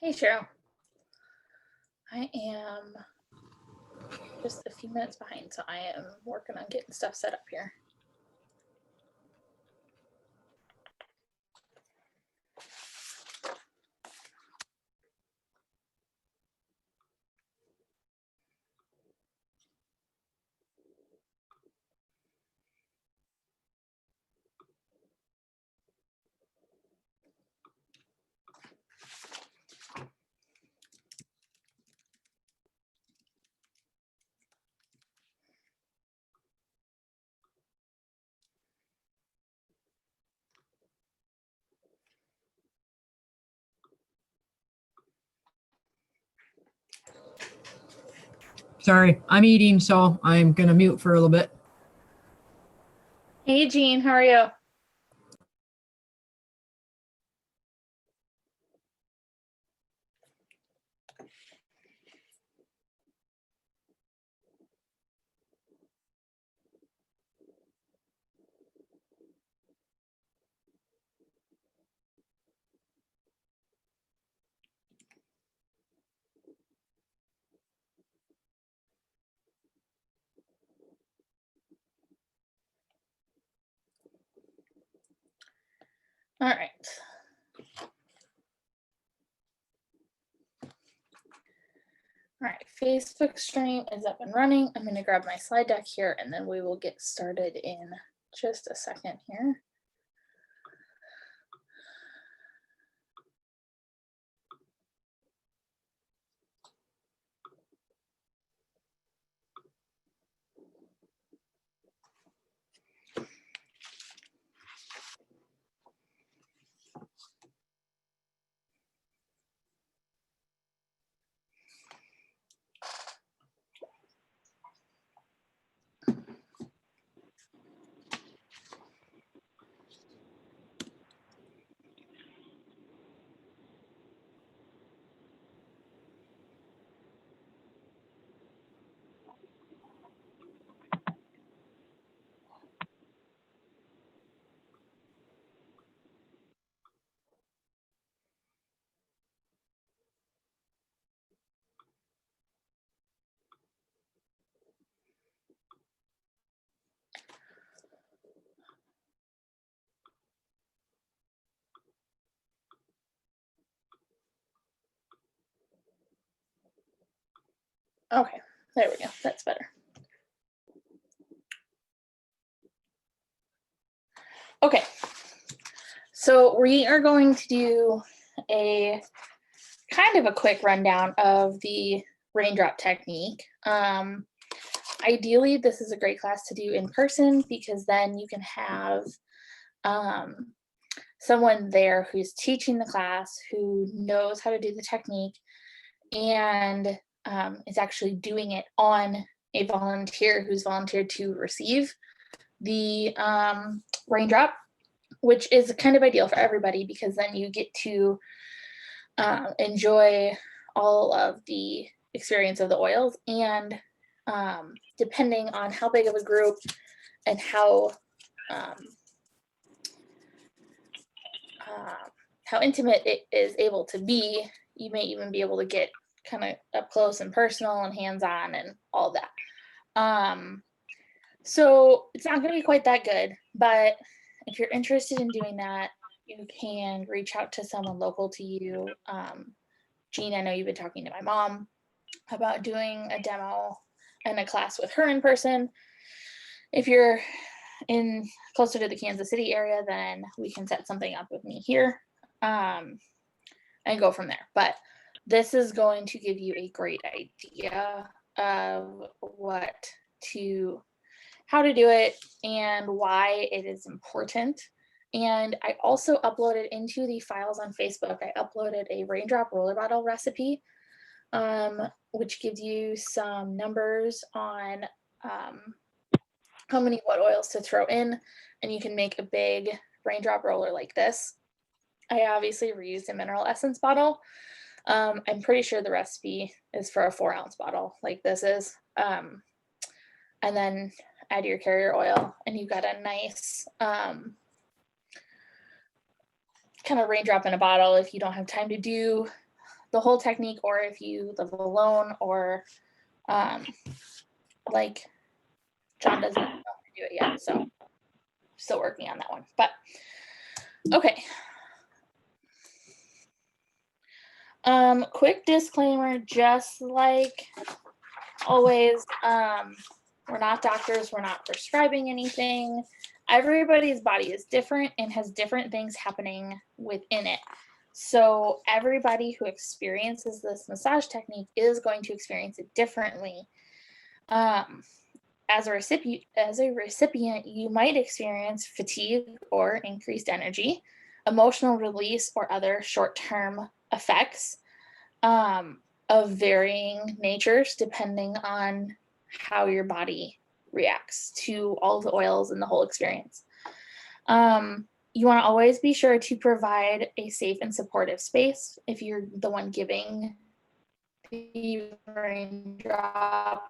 Hey, Cheryl. I am just a few minutes behind, so I am working on getting stuff set up here. Sorry, I'm eating, so I'm gonna mute for a little bit. Hey, Jean, how are you? All right. All right, Facebook stream is up and running. I'm going to grab my slide deck here, and then we will get started in just a second here. Okay, there we go. That's better. Okay, so we are going to do a kind of a quick rundown of the raindrop technique. Ideally, this is a great class to do in person because then you can have someone there who's teaching the class, who knows how to do the technique, and is actually doing it on a volunteer who's volunteered to receive the raindrop, which is kind of ideal for everybody because then you get to enjoy all of the experience of the oils. And depending on how big of a group and how intimate it is able to be, you may even be able to get kind of up close and personal and hands-on and all that. So it's not going to be quite that good, but if you're interested in doing that, you can reach out to someone local to you. Jean, I know you've been talking to my mom about doing a demo and a class with her in person. If you're in closer to the Kansas City area, then we can set something up with me here and go from there. But this is going to give you a great idea of how to do it and why it is important. And I also uploaded into the files on Facebook, I uploaded a raindrop roller bottle recipe, which gives you some numbers on what oils to throw in, and you can make a big raindrop roller like this. I obviously reused a mineral essence bottle. I'm pretty sure the recipe is for a 4-ounce bottle like this is. And then add your carrier oil, and you've got a nice kind of raindrop in a bottle if you don't have time to do the whole technique, or if you live alone, or like John doesn't know how to do it yet, so still working on that one. But okay. Quick disclaimer, just like always, we're not doctors, we're not prescribing anything. Everybody's body is different and has different things happening within it. So everybody who experiences this massage technique is going to experience it differently. As a recipient, you might experience fatigue or increased energy, emotional release, or other short-term effects of varying natures depending on how your body reacts to all of the oils and the whole experience. You want to always be sure to provide a safe and supportive space if you're the one giving the raindrop,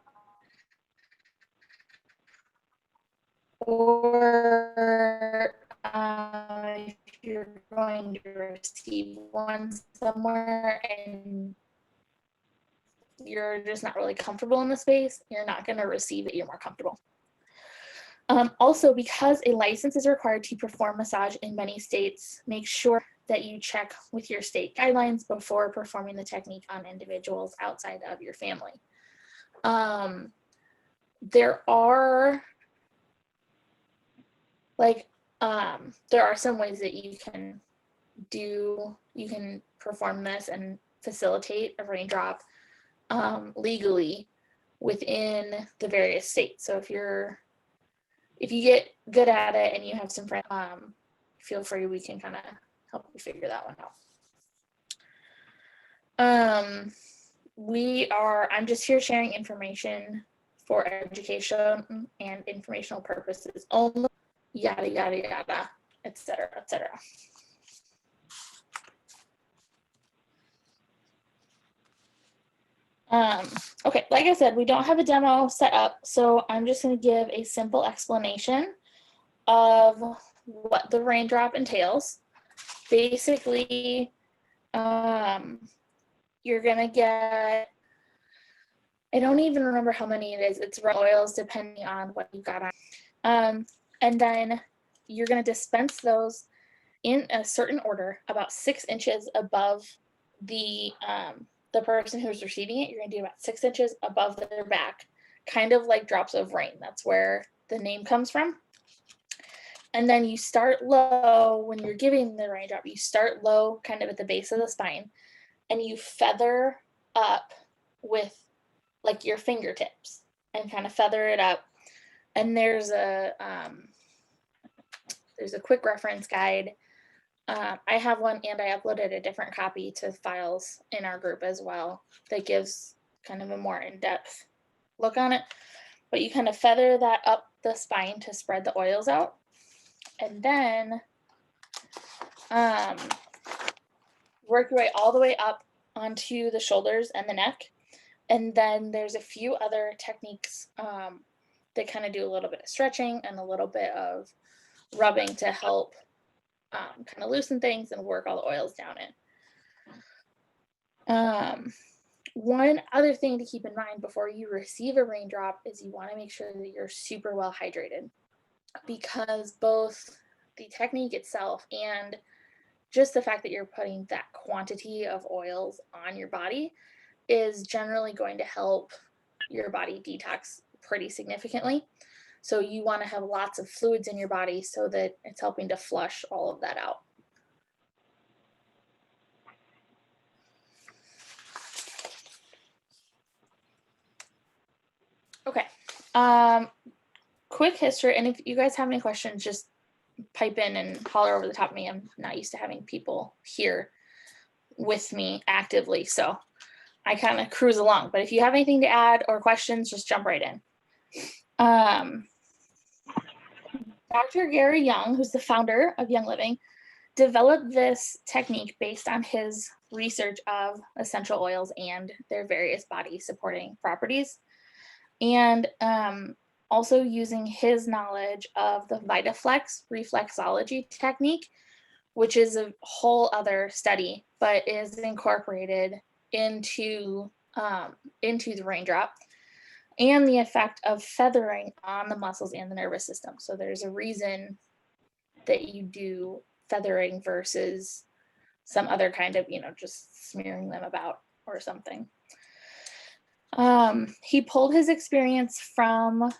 or if you're going to receive one somewhere and you're just not really comfortable in the space, you're not going to receive it, you're more comfortable. Also, because a license is required to perform massage in many states, make sure that you check with your state guidelines before performing the technique on individuals outside of your family. There are some ways that you can perform this and facilitate a raindrop legally within the various states. So if you get good at it and you have some friends, feel free, we can kind of help you figure that one out. I'm just here sharing information for education and informational purposes only, yada, yada, yada, et cetera, et cetera. Okay, like I said, we don't have a demo set up, so I'm just going to give a simple explanation of what the raindrop entails. Basically, you're going to get, I don't even remember how many it is. It's oils depending on what you got on. And then you're going to dispense those in a certain order, about 6 inches above the person who's receiving it. You're going to do about 6 inches above their back, kind of like drops of rain. That's where the name comes from. And then you start low when you're giving the raindrop. You start low, kind of at the base of the spine, and you feather up with like your fingertips and kind of feather it up. And there's a quick reference guide. I have one, and I uploaded a different copy to files in our group as well that gives kind of a more in-depth look on it. But you kind of feather that up the spine to spread the oils out. And then work your way all the way up onto the shoulders and the neck. And then there's a few other techniques that kind of do a little bit of stretching and a little bit of rubbing to help kind of loosen things and work all the oils down in. One other thing to keep in mind before you receive a raindrop is you want to make sure that you're super well hydrated, because both the technique itself and just the fact that you're putting that quantity of oils on your body is generally going to help your body detox pretty significantly. So you want to have lots of fluids in your body so that it's helping to flush all of that out. Okay. Quick history, and if you guys have any questions, just pipe in and holler over the top of me. I'm not used to having people here with me actively, so I kind of cruise along. But if you have anything to add or questions, just jump right in. Dr. Gary Young, who's the founder of Young Living, developed this technique based on his research of essential oils and their various body supporting properties, and also using his knowledge of the VitaFlex reflexology technique, which is a whole other study, but is incorporated into the raindrop, and the effect of feathering on the muscles and the nervous system. So there's a reason that you do feathering versus some other kind of, just smearing them about or something. He pulled his experience from,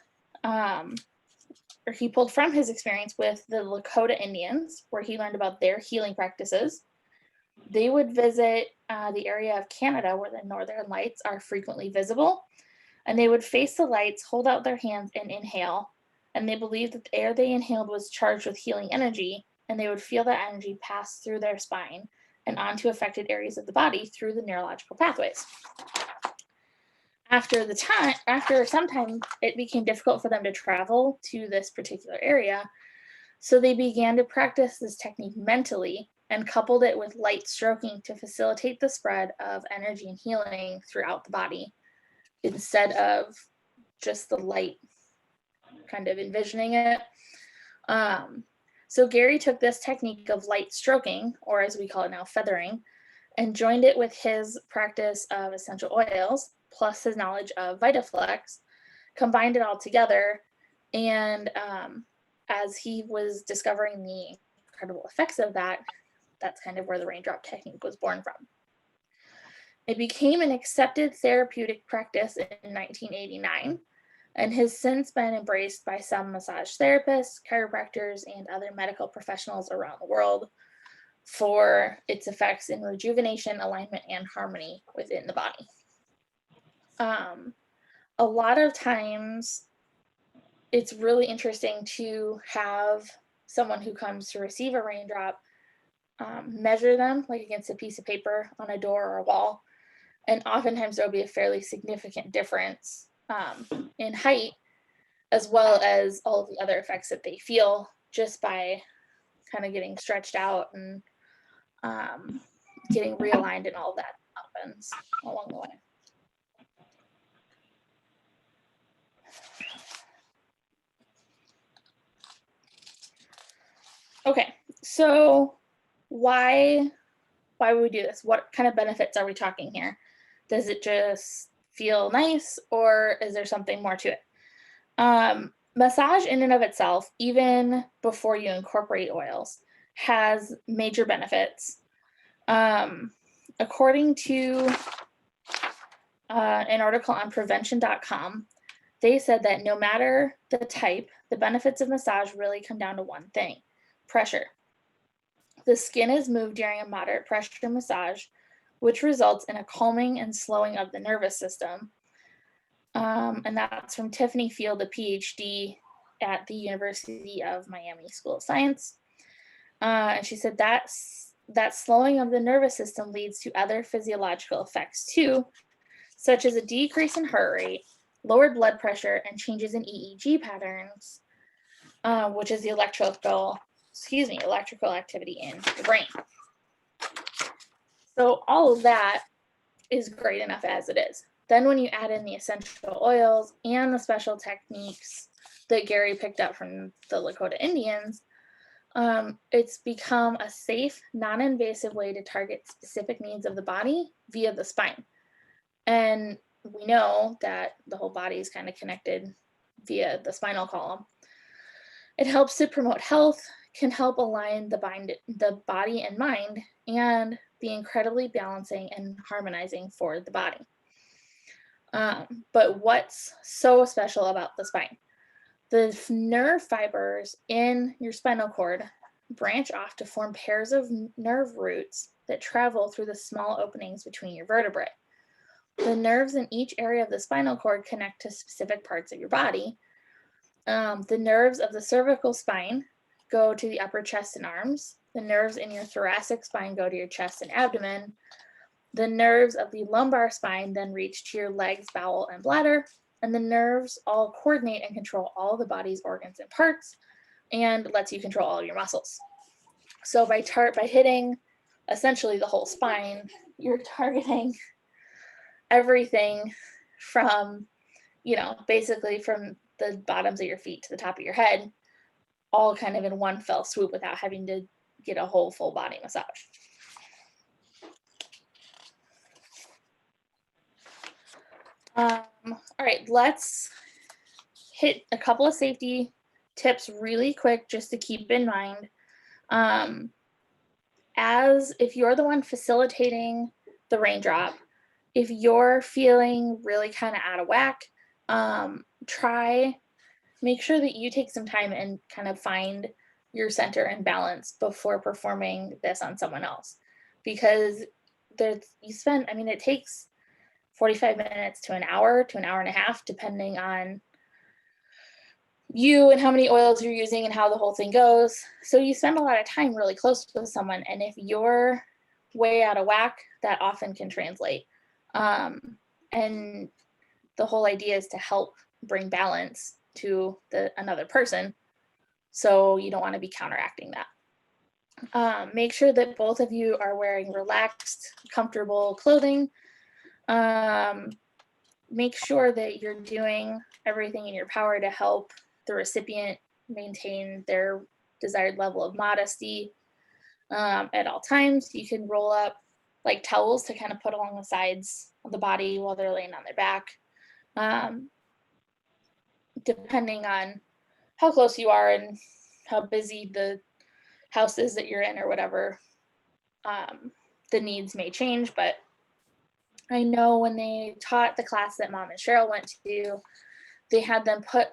he pulled from his experience with the Lakota Indians, where he learned about their healing practices. They would visit the area of Canada where the northern lights are frequently visible, and they would face the lights, hold out their hands, and inhale. And they believed that the air they inhaled was charged with healing energy, and they would feel that energy pass through their spine and onto affected areas of the body through the neurological pathways. After some time, it became difficult for them to travel to this particular area, so they began to practice this technique mentally and coupled it with light stroking to facilitate the spread of energy and healing throughout the body, instead of just the light kind of envisioning it. So Gary took this technique of light stroking, or as we call it now, feathering, and joined it with his practice of essential oils, plus his knowledge of VitaFlex, combined it all together. And as he was discovering the incredible effects of that, that's kind of where the raindrop technique was born from. It became an accepted therapeutic practice in 1989 and has since been embraced by some massage therapists, chiropractors, and other medical professionals around the world for its effects in rejuvenation, alignment, and harmony within the body. A lot of times, it's really interesting to have someone who comes to receive a raindrop measure them like against a piece of paper on a door or a wall. And oftentimes there'll be a fairly significant difference in height, as well as all of the other effects that they feel just by kind of getting stretched out and getting realigned, and all that happens along the way. Okay, so why would we do this? What kind of benefits are we talking here? Does it just feel nice, or is there something more to it? Massage in and of itself, even before you incorporate oils, has major benefits. According to an article on prevention.com, they said that no matter the type, the benefits of massage really come down to one thing: pressure. The skin is moved during a moderate pressure massage, which results in a calming and slowing of the nervous system. And that's from Tiffany Field, a PhD at the University of Miami School of Science. And she said that slowing of the nervous system leads to other physiological effects too, such as a decrease in heart rate, lowered blood pressure, and changes in EEG patterns, which is the electrical activity in the brain. So all of that is great enough as it is. Then when you add in the essential oils and the special techniques that Gary picked up from the Lakota Indians, it's become a safe, non-invasive way to target specific needs of the body via the spine. And we know that the whole body is kind of connected via the spinal column. It helps to promote health, can help align the body and mind, and be incredibly balancing and harmonizing for the body. But what's so special about the spine? The nerve fibers in your spinal cord branch off to form pairs of nerve roots that travel through the small openings between your vertebrae. The nerves in each area of the spinal cord connect to specific parts of your body. The nerves of the cervical spine go to the upper chest and arms. The nerves in your thoracic spine go to your chest and abdomen. The nerves of the lumbar spine then reach to your legs, bowel, and bladder. And the nerves all coordinate and control all the body's organs and parts, and lets you control all your muscles. So by hitting essentially the whole spine, you're targeting everything from, basically from the bottoms of your feet to the top of your head, all kind of in one fell swoop without having to get a whole full body massage. All right, let's hit a couple of safety tips really quick just to keep in mind. Um, as if you're the one facilitating the raindrop, if you're feeling really kind of out of whack, try make sure that you take some time and kind of find your center and balance before performing this on someone else, because it takes 45 minutes to an hour and a half, depending on you and how many oils you're using and how the whole thing goes. So you spend a lot of time really close with someone, and if you're way out of whack, that often can translate. And the whole idea is to help bring balance to another person, so you don't want to be counteracting that. Make sure that both of you are wearing relaxed, comfortable clothing. Make sure that you're doing everything in your power to help the recipient maintain their desired level of modesty at all times. You can roll up like towels to kind of put along the sides of the body while they're laying on their back. Depending on how close you are and how busy the house is that you're in or whatever, the needs may change. But I know when they taught the class that Mom and Cheryl went to, they had them put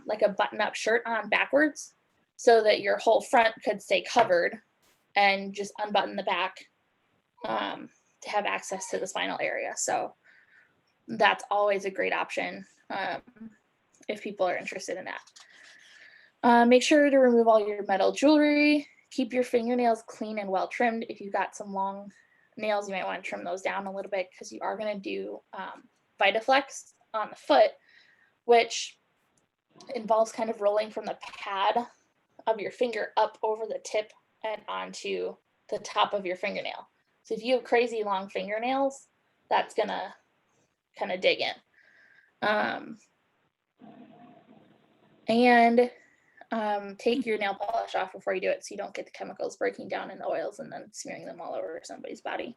like a button-up shirt on backwards so that your whole front could stay covered, and just unbutton the back to have access to the spinal area. So that's always a great option if people are interested in that. Make sure to remove all your metal jewelry. Keep your fingernails clean and well trimmed. If you've got some long nails, you might want to trim those down a little bit, because you are going to do Vitaflex on the foot, which involves kind of rolling from the pad of your finger up over the tip and onto the top of your fingernail. So if you have crazy long fingernails, that's going to kind of dig in. And take your nail polish off before you do it, so you don't get the chemicals breaking down in the oils and then smearing them all over somebody's body.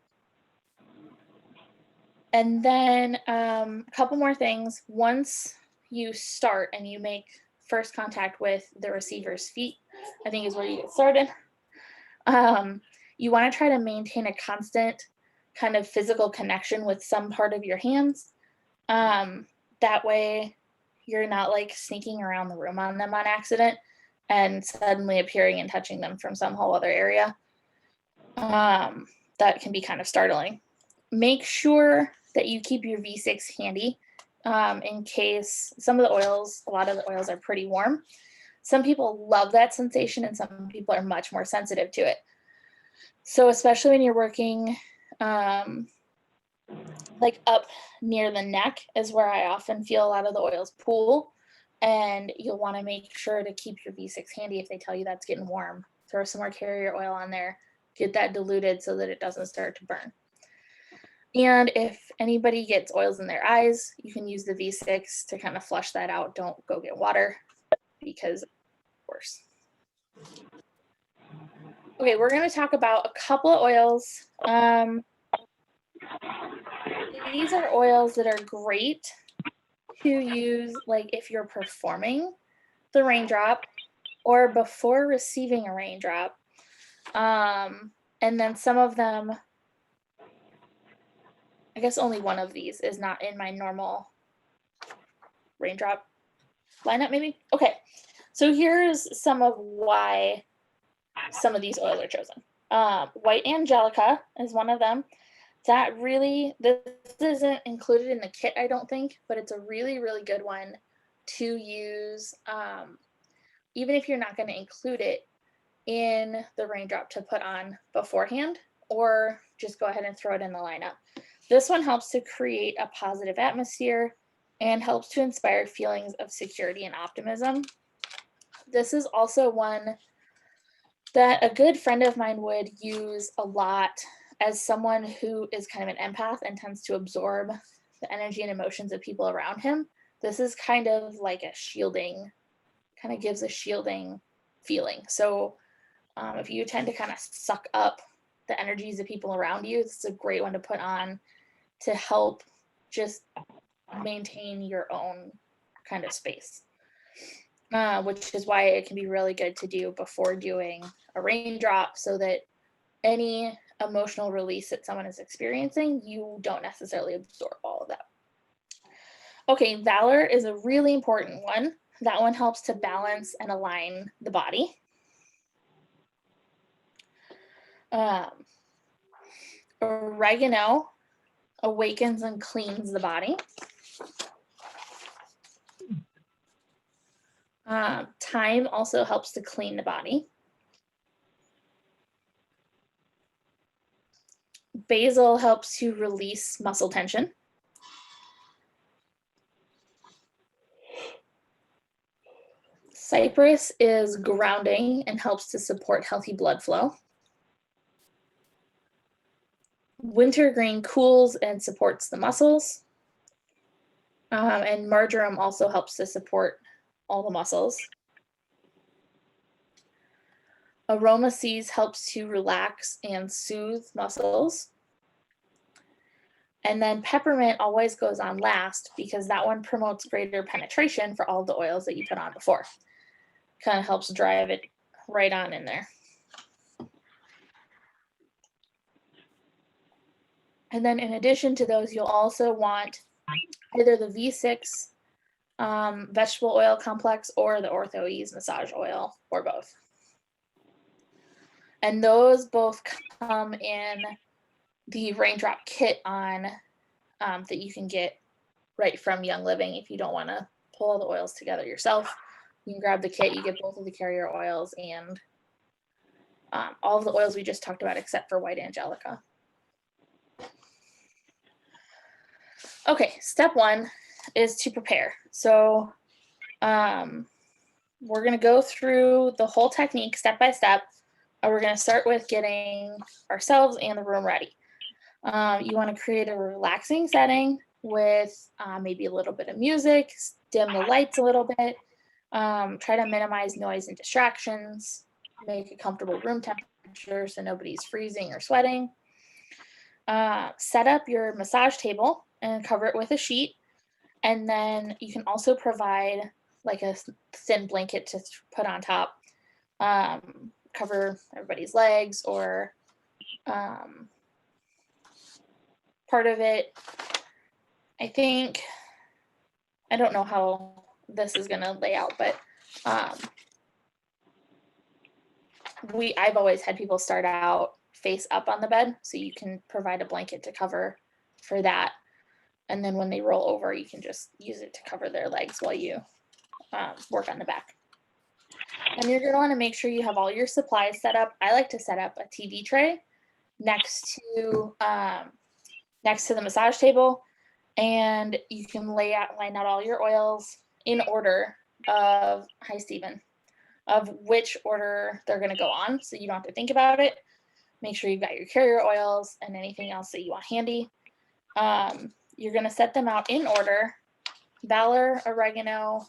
And then a couple more things. Once you start and you make first contact with the receiver's feet, I think is where you get started. You want to try to maintain a constant kind of physical connection with some part of your hands. That way you're not like sneaking around the room on them on accident and suddenly appearing and touching them from some whole other area. That can be kind of startling. Make sure that you keep your V6 handy in case a lot of the oils are pretty warm. Some people love that sensation and some people are much more sensitive to it. So especially when you're working like up near the neck is where I often feel a lot of the oils pool, and you'll want to make sure to keep your V6 handy if they tell you that's getting warm. Throw some more carrier oil on there, get that diluted so that it doesn't start to burn. And if anybody gets oils in their eyes, you can use the V6 to kind of flush that out. Don't go get water, because it's worse. Okay, we're going to talk about a couple of oils. These are oils that are great to use like if you're performing the raindrop or before receiving a raindrop. And then some of them, I guess only one of these is not in my normal raindrop lineup, maybe. Okay, so here's some of why some of these oils are chosen. White Angelica is one of them. This isn't included in the kit, I don't think, but it's a really, really good one to use, even if you're not going to include it in the raindrop to put on beforehand, or just go ahead and throw it in the lineup. This one helps to create a positive atmosphere and helps to inspire feelings of security and optimism. This is also one that a good friend of mine would use a lot, as someone who is kind of an empath and tends to absorb the energy and emotions of people around him. This is kind of like a shielding, kind of gives a shielding feeling. So if you tend to kind of suck up the energies of people around you, this is a great one to put on to help just maintain your own kind of space, which is why it can be really good to do before doing a raindrop, so that any emotional release that someone is experiencing, you don't necessarily absorb all of that. Okay, valor is a really important one. That one helps to balance and align the body. Oregano awakens and cleans the body. Thyme also helps to clean the body. Basil helps to release muscle tension. Cypress is grounding and helps to support healthy blood flow. Wintergreen cools and supports the muscles. And marjoram also helps to support all the muscles. Aroma seeds helps to relax and soothe muscles. And then peppermint always goes on last because that one promotes greater penetration for all the oils that you put on before. Kind of helps drive it right on in there. And then in addition to those, you'll also want either the V6 vegetable oil complex or the Ortho-Ease massage oil, or both. And those both come in the Raindrop kit on that you can get right from Young Living. If you don't want to pull all the oils together yourself, you can grab the kit. You get both of the carrier oils and all of the oils we just talked about except for white angelica. Okay, step one is to prepare. So we're going to go through the whole technique step by step. We're going to start with getting ourselves and the room ready. You want to create a relaxing setting with maybe a little bit of music, dim the lights a little bit, try to minimize noise and distractions, make a comfortable room temperature so nobody's freezing or sweating. Set up your massage table and cover it with a sheet. And then you can also provide like a thin blanket to put on top, cover everybody's legs or part of it. I think, I don't know how this is going to lay out, but I've always had people start out face up on the bed, so you can provide a blanket to cover for that. And then when they roll over, you can just use it to cover their legs while you work on the back. And you're going to want to make sure you have all your supplies set up. I like to set up a TV tray next to the massage table, and you can line out all your oils in order of, hi Stephen, of which order they're going to go on, so you don't have to think about it. Make sure you've got your carrier oils and anything else that you want handy. You're going to set them out in order: valor, oregano,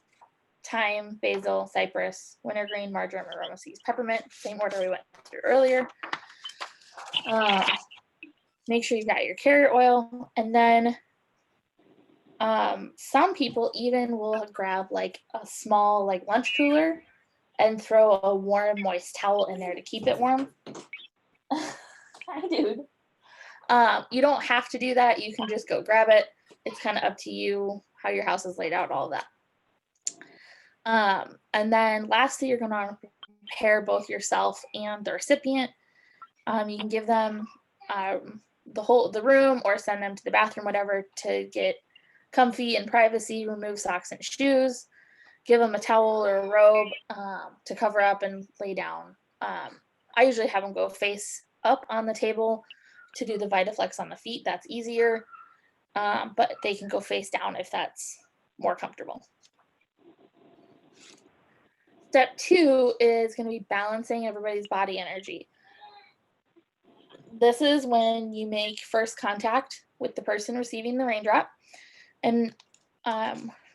thyme, basil, cypress, wintergreen, marjoram, aroma seeds, peppermint, same order we went through earlier. Make sure you've got your carrier oil, and then some people even will grab like a small like lunch cooler and throw a warm, moist towel in there to keep it warm. Hi, dude. You don't have to do that. You can just go grab it. It's kind of up to you how your house is laid out, all of that. And then lastly, you're going to prepare both yourself and the recipient. You can give them the room or send them to the bathroom, whatever, to get comfy and privacy, remove socks and shoes, give them a towel or a robe to cover up and lay down. I usually have them go face up on the table to do the VitaFlex on the feet. That's easier, but they can go face down if that's more comfortable. Step 2 is going to be balancing everybody's body energy. This is when you make first contact with the person receiving the raindrop. And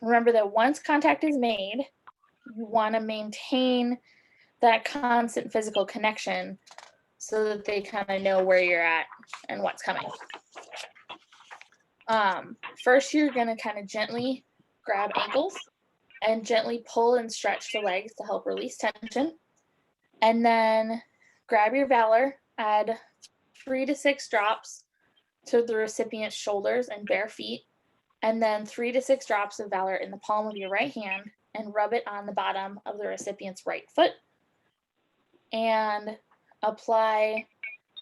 remember that once contact is made, you want to maintain that constant physical connection so that they kind of know where you're at and what's coming. First, you're going to kind of gently grab ankles and gently pull and stretch the legs to help release tension. And then grab your Valor, add 3 to 6 drops to the recipient's shoulders and bare feet, and then 3 to 6 drops of Valor in the palm of your right hand and rub it on the bottom of the recipient's right foot. And apply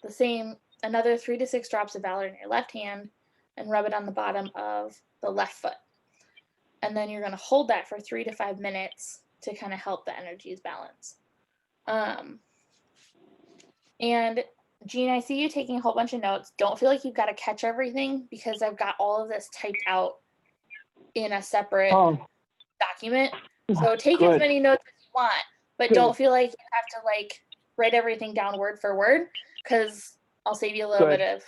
the same, another 3 to 6 drops of Valor in your left hand and rub it on the bottom of the left foot. And then you're going to hold that for 3 to 5 minutes to kind of help the energies balance. And Jean, I see you taking a whole bunch of notes. Don't feel like you've got to catch everything because I've got all of this typed out in a separate document. So take as many notes as you want, but don't feel like you have to like write everything down word for word because I'll save you a little bit of.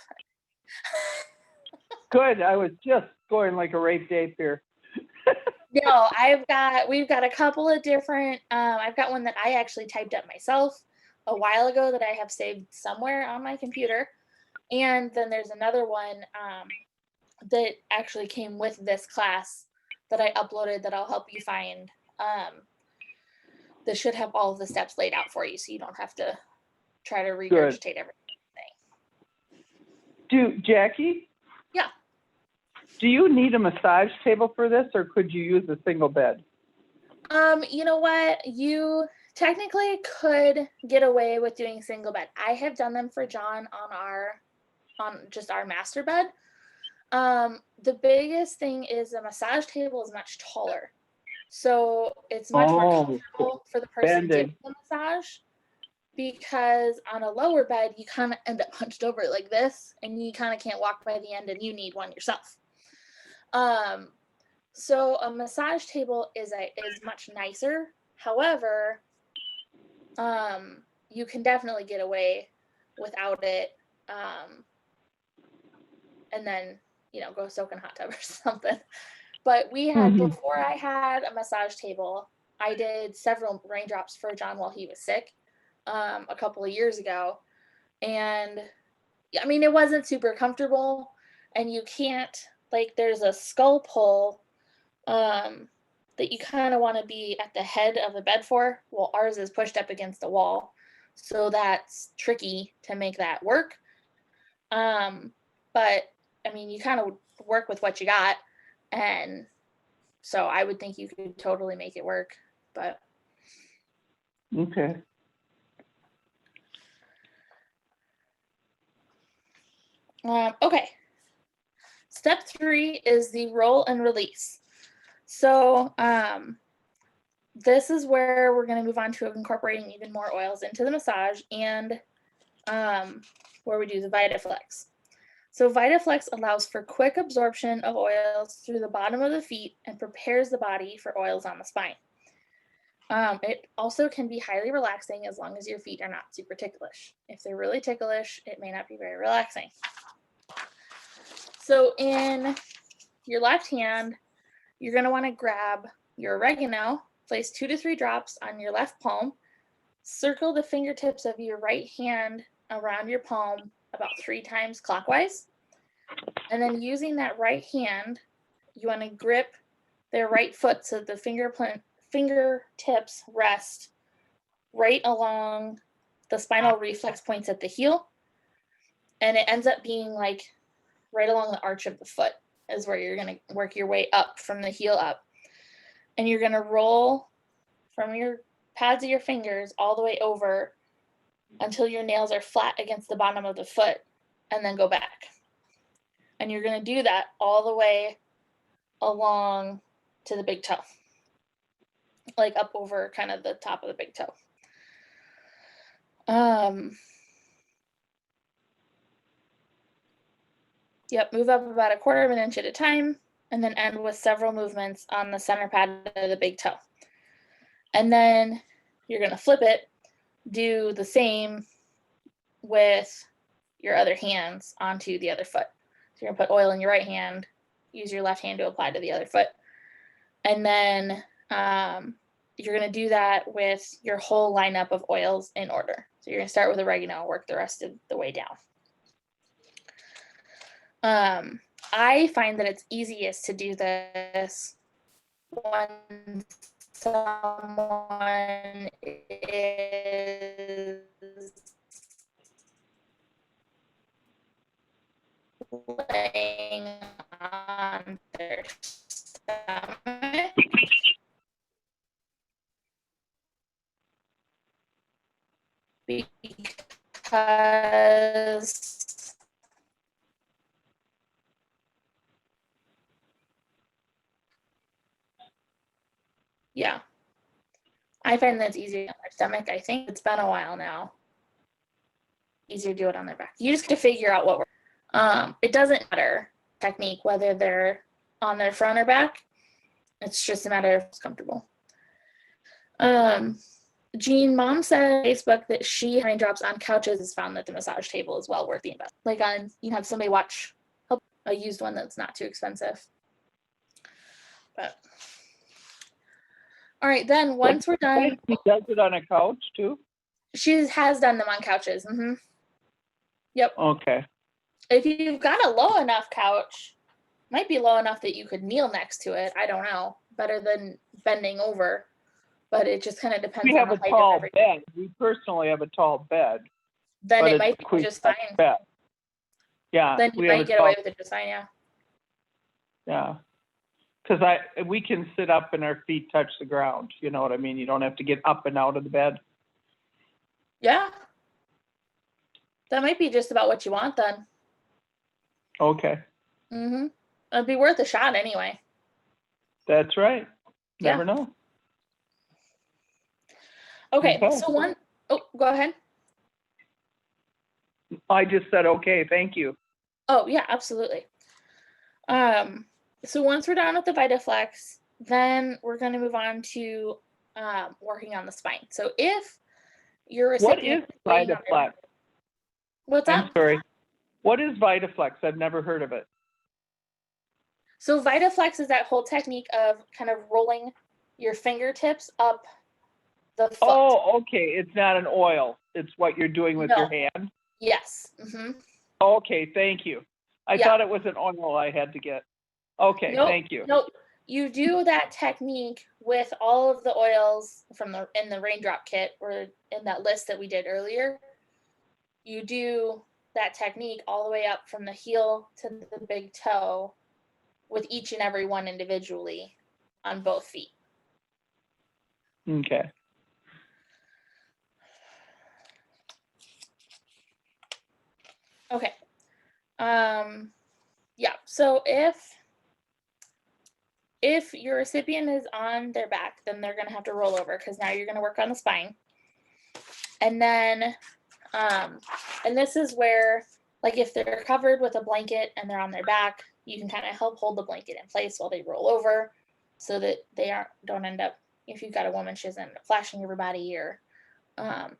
Good. I was just going like a rape ape here. No, we've got a couple of different, I've got one that I actually typed up myself a while ago that I have saved somewhere on my computer. And then there's another one that actually came with this class that I uploaded that I'll help you find. That should have all of the steps laid out for you so you don't have to try to regurgitate everything. Jackie? Yeah. Do you need a massage table for this, or could you use a single bed? You know what? You technically could get away with doing single bed. I have done them for John on just our master bed. The biggest thing is the massage table is much taller. So it's much more comfortable for the person giving the massage, because on a lower bed, you kind of end up hunched over like this and you kind of can't walk by the end and you need one yourself. So a massage table is much nicer. However, you can definitely get away without it. And then, go soak in a hot tub or something. But we had, before I had a massage table, I did several raindrops for John while he was sick, a couple of years ago. And I mean, it wasn't super comfortable, and you can't, like, there's a skull pull that you kind of want to be at the head of the bed for. Well, ours is pushed up against the wall, so that's tricky to make that work. But I mean, you kind of work with what you got, and so I would think you could totally make it work. But okay. Okay. Step 3 is the roll and release. So this is where we're going to move on to incorporating even more oils into the massage, and where we do the VitaFlex. So VitaFlex allows for quick absorption of oils through the bottom of the feet and prepares the body for oils on the spine. It also can be highly relaxing as long as your feet are not super ticklish. If they're really ticklish, it may not be very relaxing. So in your left hand, you're going to want to grab your oregano, place 2 to 3 drops on your left palm, circle the fingertips of your right hand around your palm about 3 times clockwise. And then using that right hand, you want to grip their right foot so the fingertips rest right along the spinal reflex points at the heel. And it ends up being like right along the arch of the foot is where you're going to work your way up from the heel up. And you're going to roll from your pads of your fingers all the way over until your nails are flat against the bottom of the foot, and then go back. And you're going to do that all the way along to the big toe, like up over kind of the top of the big toe. Yep, move up about 1/4 of an inch at a time, and then end with several movements on the center pad of the big toe. And then you're going to flip it, do the same with your other hands onto the other foot. So you're going to put oil in your right hand, use your left hand to apply to the other foot. And then you're going to do that with your whole lineup of oils in order. So you're going to start with oregano, work the rest of the way down. I find that it's easiest to do this when someone is laying on their stomach. Because yeah, I find that it's easier on their stomach. I think it's been a while now. Easier to do it on their back. You just have to figure out what works. It doesn't matter technique whether they're on their front or back. It's just a matter of it's comfortable. Jean, mom said on Facebook that she raindrops on couches has found that the massage table is well worth the investment. Like on, you have somebody watch a used one that's not too expensive. But all right, then once we're done, She does it on a couch too? she has done them on couches. Yep. Okay. If you've got a low enough couch, might be low enough that you could kneel next to it. I don't know. Better than bending over. But it just kind of depends We on have the a height of tall everything. bed. We personally have a tall bed. Then but it it's might be queen just size fine. bed. Yeah. Then you we have might a get tall- away with it just fine, yeah. Yeah. Because we can sit up and our feet touch the ground. You know what I mean? You don't have to get up and out of the bed. Yeah. That might be just about what you want then. Okay. It'd be worth a shot anyway. That's right. Never Yeah. know. Okay, Okay. so go ahead. I just said, okay, thank you. Oh, yeah, absolutely. So once we're done with the VitaFlex, then we're going to move on to working on the spine. So if you're a What is VitaFlex? What's I'm up? sorry. What is VitaFlex? I've never heard of it. So VitaFlex is that whole technique of kind of rolling your fingertips up the foot. Oh, okay. It's not an oil. It's what you're doing with your hand. Yes. Okay, thank you. I Yeah. thought it was an oil I had to get. Okay, Nope, thank you. Nope. You do that technique with all of the oils in the Raindrop kit or in that list that we did earlier. You do that technique all the way up from the heel to the big toe with each and every one individually on both feet. Okay. Okay. Yeah. So if your recipient is on their back, then they're going to have to roll over because now you're going to work on the spine. And then, and this is where, like if they're covered with a blanket and they're on their back, you can kind of help hold the blanket in place while they roll over so that they don't end up, if you've got a woman, she doesn't end up flashing everybody, or a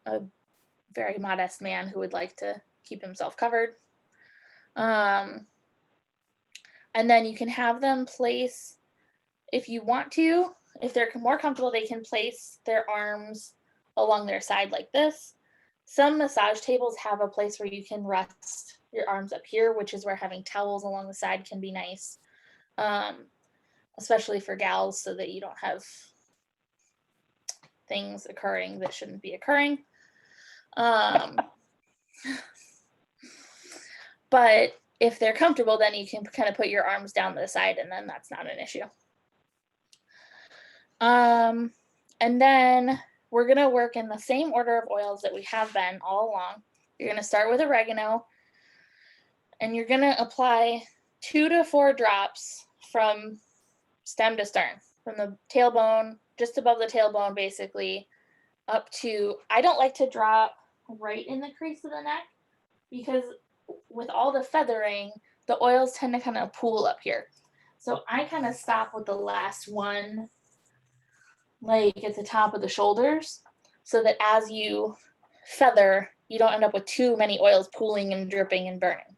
very modest man who would like to keep himself covered. And then you can have them place, if you want to, if they're more comfortable, they can place their arms along their side like this. Some massage tables have a place where you can rest your arms up here, which is where having towels along the side can be nice, especially for gals, so that you don't have things occurring that shouldn't be occurring. But if they're comfortable, then you can kind of put your arms down to the side, and then that's not an issue. And then we're going to work in the same order of oils that we have been all along. You're going to start with oregano, and you're going to apply 2 to 4 drops from stem to stern, from the tailbone, just above the tailbone, basically, up to, I don't like to drop right in the crease of the neck because with all the feathering, the oils tend to kind of pool up here. So I kind of stop with the last one, like at the top of the shoulders, so that as you feather, you don't end up with too many oils pooling and dripping and burning.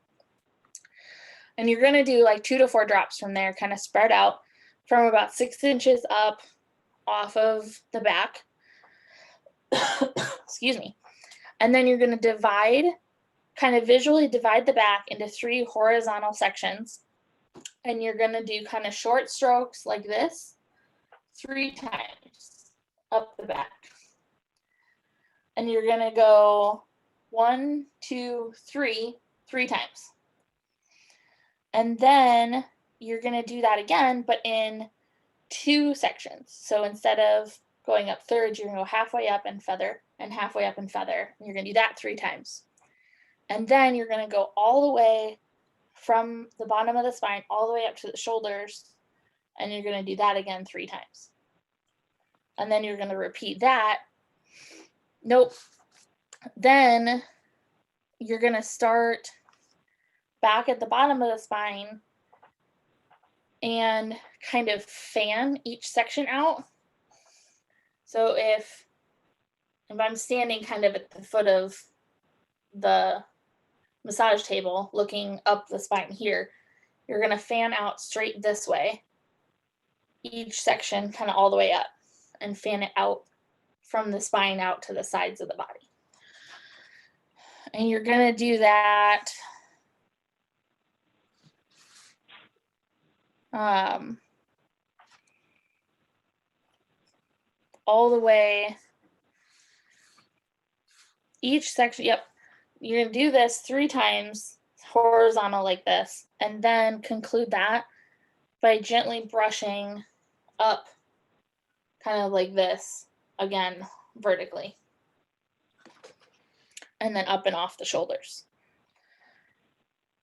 And you're going to do like 2 to 4 drops from there, kind of spread out from about 6 inches up off of the back. Excuse me. And then you're going to kind of visually divide the back into 3 horizontal sections. And you're gonna do kind of short strokes like this 3 times up the back. And you're gonna go 1, 2, 3, 3 times. And then you're gonna do that again, but in 2 sections. So instead of going up thirds, you're gonna go halfway up and feather and halfway up and feather. And you're gonna do that 3 times. And then you're gonna go all the way from the bottom of the spine all the way up to the shoulders. And you're gonna do that again 3 times. And then you're gonna repeat that. Nope. Then you're gonna start back at the bottom of the spine and kind of fan each section out. So if I'm standing kind of at the foot of the massage table looking up the spine here, you're going to fan out straight this way, each section kind of all the way up, and fan it out from the spine out to the sides of the body. And you're going to do that all the way, each section. Yep. You're going to do this 3 times horizontal like this, and then conclude that by gently brushing up kind of like this again vertically, and then up and off the shoulders.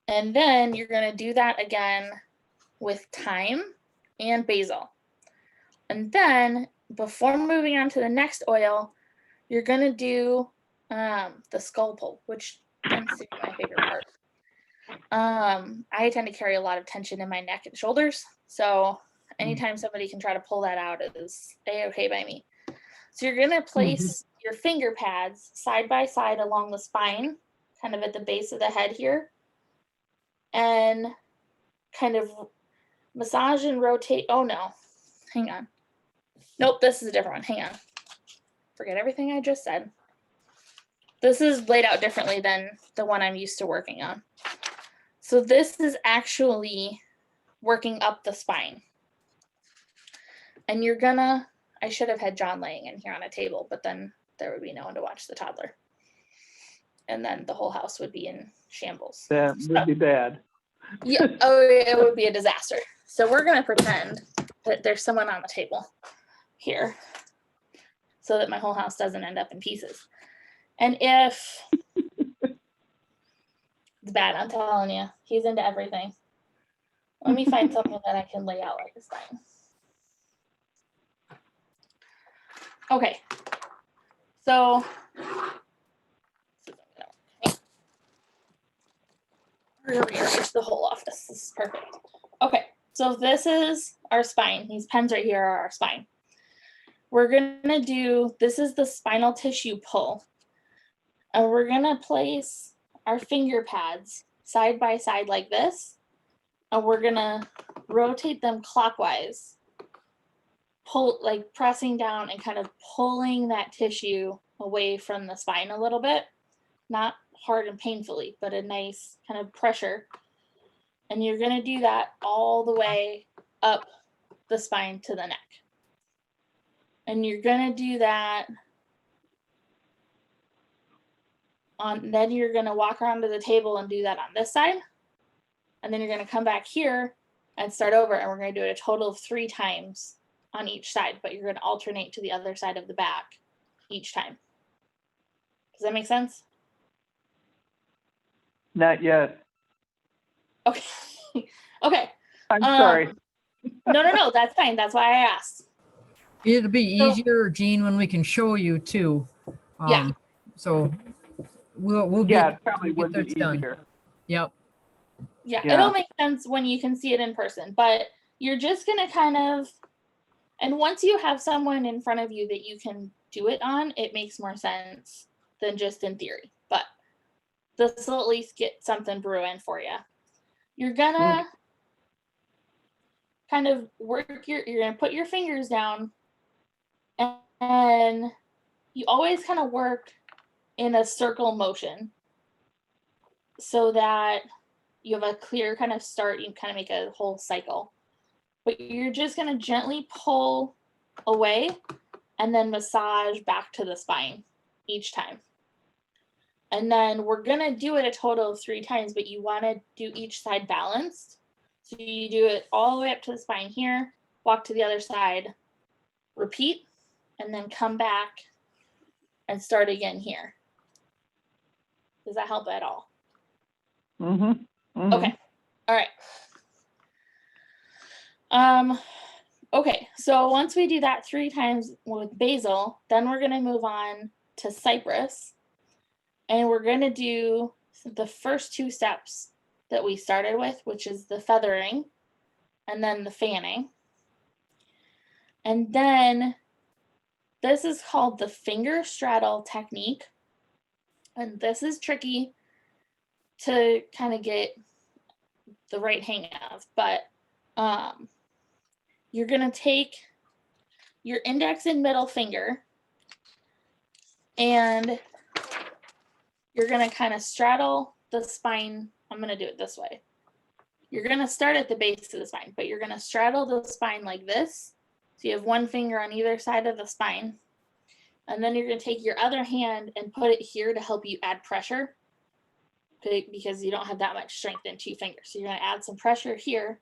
And then you're going to do that again with thyme and basil. And then before moving on to the next oil, you're going to do the skull pull, which tends to be my favorite part. I tend to carry a lot of tension in my neck and shoulders, so anytime somebody can try to pull that out is a-okay by me. So you're going to place your finger pads side by side along the spine, kind of at the base of the head here, and kind of massage and rotate. Oh no, hang on. Nope, this is a different one. Hang on. Forget everything I just said. This is laid out differently than the one I'm used to working on. So this is actually working up the spine. And you're gonna, I should have had John laying in here on a table, but then there would be no one to watch the toddler. And then the whole house would be in shambles. That would be bad. Yeah, oh, it would be a disaster. So we're gonna pretend that there's someone on the table here so that my whole house doesn't end up in pieces. And if it's bad, I'm telling you, he's into everything. Let me find something that I can lay out like a spine. Okay, so rearrange the whole office. This is perfect. Okay, so this is our spine. These pens right here are our spine. We're gonna do, this is the spinal tissue pull. And we're gonna place our finger pads side by side like this. And we're gonna rotate them clockwise. Pull, like pressing down and kind of pulling that tissue away from the spine a little bit. Not hard and painfully, but a nice kind of pressure. And you're gonna do that all the way up the spine to the neck. And you're gonna do that on, then you're gonna walk around to the table and do that on this side. And then you're gonna come back here and start over, and we're gonna do it a total of 3 times on each side, but you're gonna alternate to the other side of the back each time. Does that make sense? Not yet. Okay. Okay. I'm sorry. No, that's fine. That's why I asked. It'll be So- easier, Jean, when we can show you too. Yeah. So we'll Yeah, get, it probably we'll would get be this done. easier. Yep. Yeah, Yeah. it'll make sense when you can see it in person, but you're just gonna kind of, and once you have someone in front of you that you can do it on, it makes more sense than just in theory. But this will at least get something brewing for you. You're gonna kind of work you're gonna put your fingers down, and you always kind of work in a circle motion so that you have a clear kind of start, you kind of make a whole cycle. But you're just going to gently pull away and then massage back to the spine each time. And then we're going to do it a total of 3 times, but you want to do each side balanced. So you do it all the way up to the spine here, walk to the other side, repeat, and then come back and start again here. Does that help at all? Okay. All right. Okay, so once we do that 3 times with basil, then we're going to move on to cypress. And we're going to do the first 2 steps that we started with, which is the feathering and then the fanning. And then this is called the finger straddle technique. And this is tricky to kind of get the right hang of, but you're going to take your index and middle finger and you're going to kind of straddle the spine. I'm going to do it this way. You're going to start at the base of the spine, but you're going to straddle the spine like this. So you have one finger on either side of the spine. And then you're going to take your other hand and put it here to help you add pressure, okay, because you don't have that much strength in 2 fingers. So you're going to add some pressure here.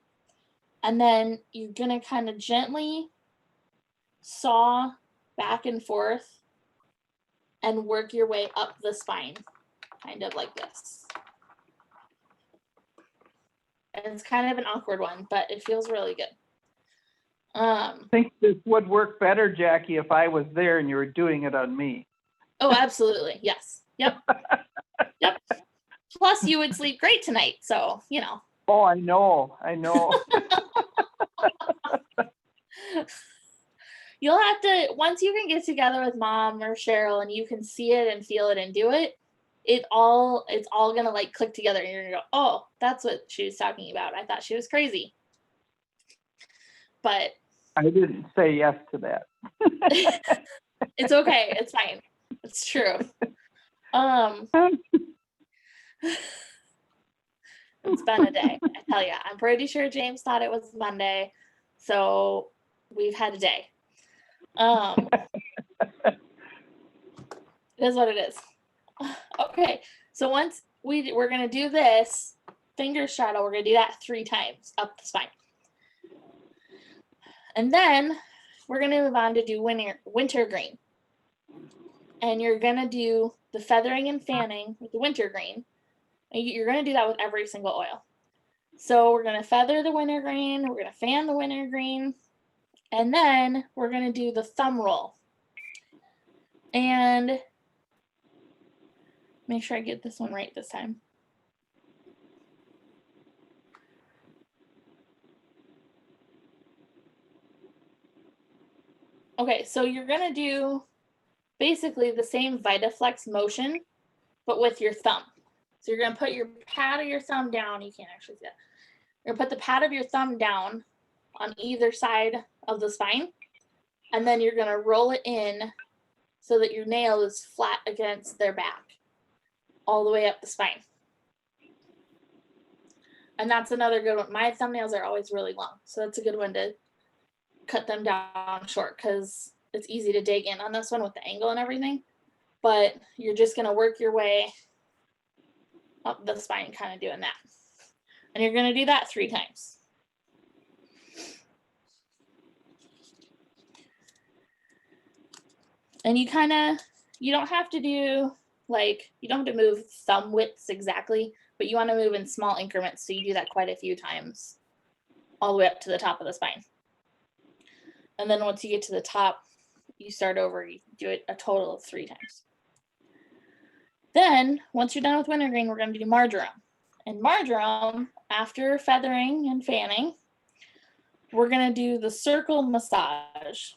And then you're going to kind of gently saw back and forth and work your way up the spine, kind of like this. And it's kind of an awkward one, but it feels really good. I think this would work better, Jackie, if I was there and you were doing it on me. Oh, absolutely. Yes. Yep. Yep. Plus, you would sleep great tonight. So, you know. Oh, I know. You'll have to, once you can get together with Mom or Cheryl and you can see it and feel it and do it, it's all gonna like click together and you're gonna go, oh, that's what she was talking about. I thought she was crazy. But I didn't say yes to that. it's okay. It's fine. It's true. It's been a day, I tell you. I'm pretty sure James thought it was Monday, so we've had a day. It is what it is. Okay, so once we're gonna do this finger straddle, we're gonna do that 3 times up the spine. And then we're gonna move on to do wintergreen. And you're gonna do the feathering and fanning with the wintergreen. And you're gonna do that with every single oil. So we're gonna feather the wintergreen, we're gonna fan the wintergreen, and then we're gonna do the thumb roll. And make sure I get this one right this time. Okay, so you're gonna do basically the same VitaFlex motion, but with your thumb. So you're gonna put your pad of your thumb down. You can't actually see that. You're gonna put the pad of your thumb down on either side of the spine, and then you're gonna roll it in so that your nail is flat against their back, all the way up the spine. And that's another good one. My thumbnails are always really long, so that's a good one to cut them down short because it's easy to dig in on this one with the angle and everything. But you're just gonna work your way up the spine, kind of doing that. And you're gonna do that 3 times. And you don't have to do you don't have to move thumb widths exactly, but you want to move in small increments. So you do that quite a few times all the way up to the top of the spine. And then once you get to the top, you start over, you do it a total of 3 times. Then once you're done with wintergreen, we're going to do marjoram. And marjoram, after feathering and fanning, we're going to do the circle massage.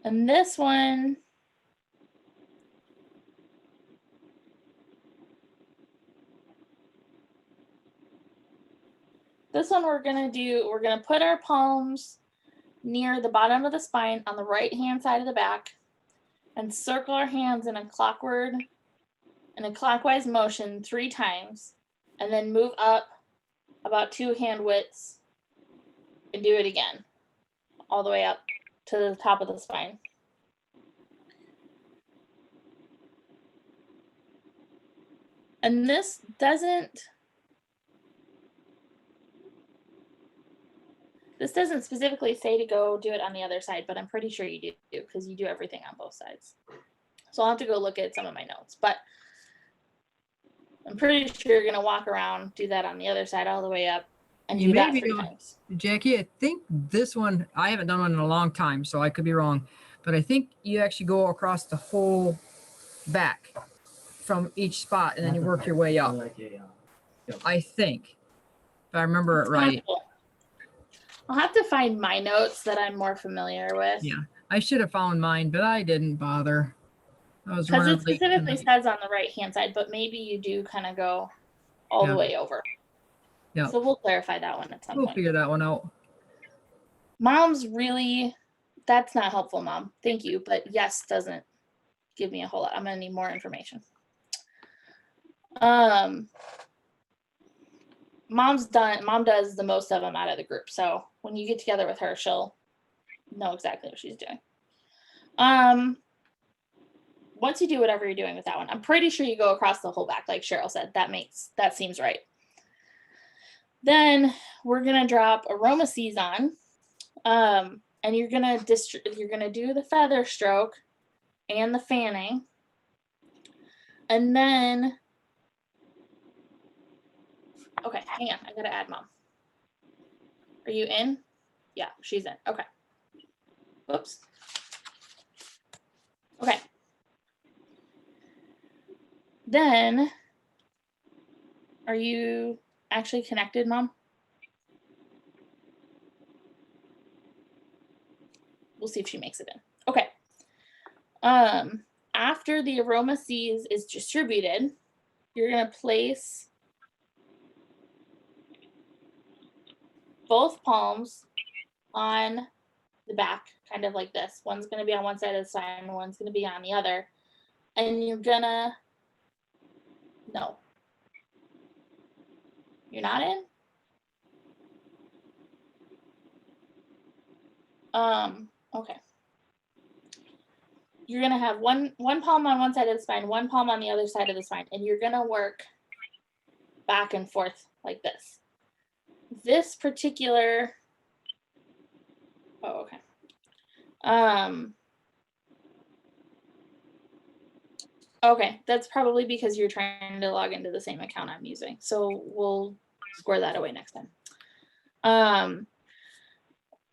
And this one, we're going to put our palms near the bottom of the spine on the right hand side of the back and circle our hands in a clockwise in a clockwise motion 3 times, and then move up about 2 hand widths and do it again, all the way up to the top of the spine. And this doesn't specifically say to go do it on the other side, but I'm pretty sure you do because you do everything on both sides. So I'll have to go look at some of my notes, but I'm pretty sure you're gonna walk around, do that on the other side all the way up, and You do may that be 3 able- times. Jackie, I think this one, I haven't done one in a long time, so I could be wrong, but I think you actually go across the whole back from each spot and then you work your way up. I think, if I remember it right. Possible. I'll have to find my notes that I'm more familiar with. Yeah, I should have found mine, but I didn't bother. I was Because running it late specifically tonight. says on the right hand side, but maybe you do kind of go all Yeah. the way over. Yeah. So we'll clarify that one at some We'll point. figure that one out. Mom's really, that's not helpful, Mom. Thank you. But yes doesn't give me a whole lot. I'm going to need more information. Mom does the most of them out of the group. So when you get together with her, she'll know exactly what she's doing. Once you do whatever you're doing with that one, I'm pretty sure you go across the whole back, like Cheryl said. That seems right. Then we're gonna drop aroma seas on, and you're gonna do the feather stroke and the fanning, and then okay, hang on, I gotta add Mom. Are you in? Yeah, she's in. Okay. Whoops. Okay. Then, are you actually connected, Mom? We'll see if she makes it in. Okay. After the aroma seas is distributed, you're gonna place both palms on the back, kind of like this. One's gonna be on one side of the spine, one's gonna be on the other. And you're gonna, no. You're not in? Okay. You're gonna have one palm on one side of the spine, one palm on the other side of the spine, and you're gonna work back and forth like this. This particular, oh, okay. Okay, that's probably because you're trying to log into the same account I'm using. So we'll square that away next time.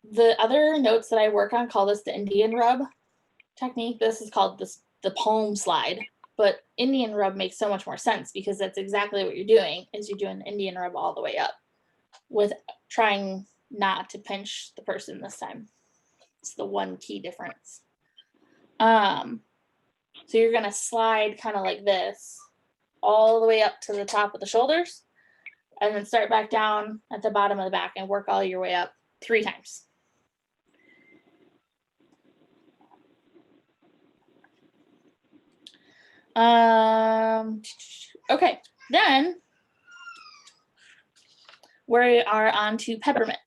The other notes that I work on call this the Indian rub technique. This is called the palm slide, but Indian rub makes so much more sense because that's exactly what you're doing is you're doing the Indian rub all the way up with trying not to pinch the person this time. It's the one key difference. So you're gonna slide kind of like this all the way up to the top of the shoulders and then start back down at the bottom of the back and work all your way up 3 times. Okay, then we are on to peppermint.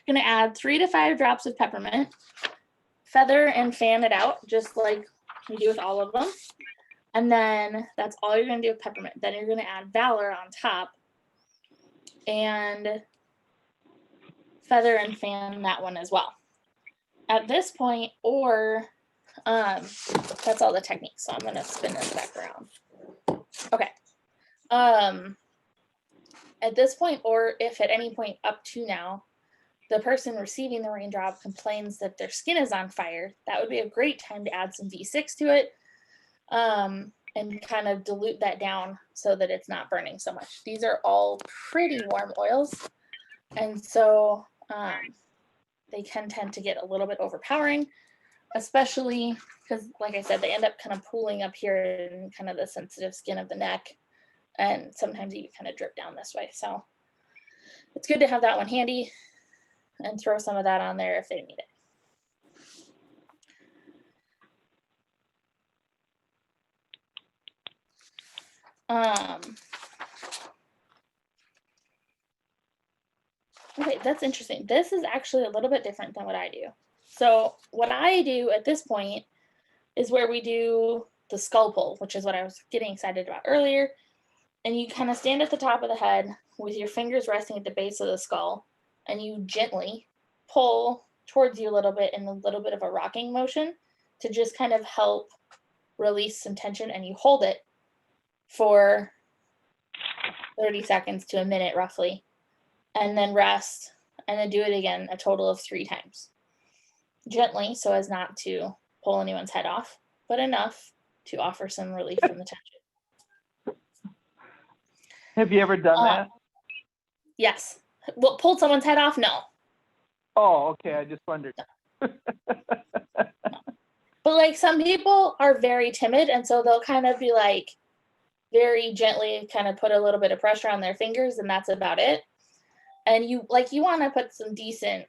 Gonna add 3 to 5 drops of peppermint, feather and fan it out just like you do with all of them. And then that's all you're gonna do with peppermint. Then you're gonna add Valor on top and feather and fan that one as well. At this point, or that's all the techniques. So I'm gonna spin this back around. Okay. At this point, or if at any point up to now, the person receiving the raindrop complains that their skin is on fire, that would be a great time to add some V6 to it and kind of dilute that down so that it's not burning so much. These are all pretty warm oils, and so they can tend to get a little bit overpowering, especially because, like I said, they end up kind of pooling up here in kind of the sensitive skin of the neck, and sometimes you kind of drip down this way. So it's good to have that one handy and throw some of that on there if they need Okay, that's interesting. This is actually a little bit different than what I do. So what I do at this point is where we do the skull pull, which is what I was getting excited about earlier. And you kind of stand at the top of the head with your fingers resting at the base of the skull, and you gently pull towards you a little bit in a little bit of a rocking motion to just kind of help release some tension, and you hold it for 30 seconds to a minute roughly, and then rest, and then do it again a total of 3 times. Gently, so as not to pull anyone's head off, but enough to offer some relief from the tension. Have you ever done that? Yes. Well, pulled someone's head off? No. Oh, okay. I just wondered. But like some people are very timid, and so they'll kind of be like very gently kind of put a little bit of pressure on their fingers, and that's about it. And you want to put some decent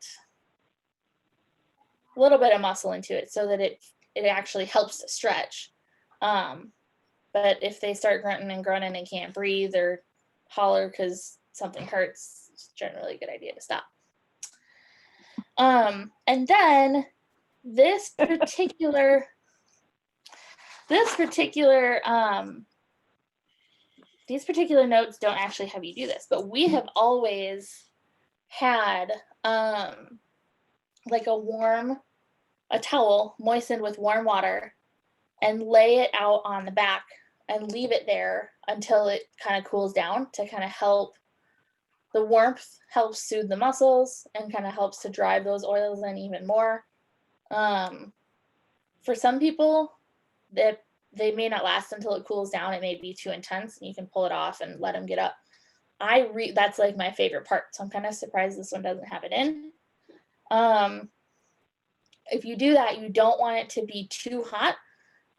little bit of muscle into it so that it actually helps to stretch. But if they start grunting and groaning and can't breathe or holler because something hurts, it's generally a good idea to stop. And then these particular notes don't actually have you do this, but we have always had like a towel moistened with warm water and lay it out on the back and leave it there until it kind of cools down to kind of help. The warmth helps soothe the muscles and kind of helps to drive those oils in even more. For some people, that they may not last until it cools down. It may be too intense, and you can pull it off and let them get up. That's like my favorite part, so I'm kind of surprised this one doesn't have it in. If you do that, you don't want it to be too hot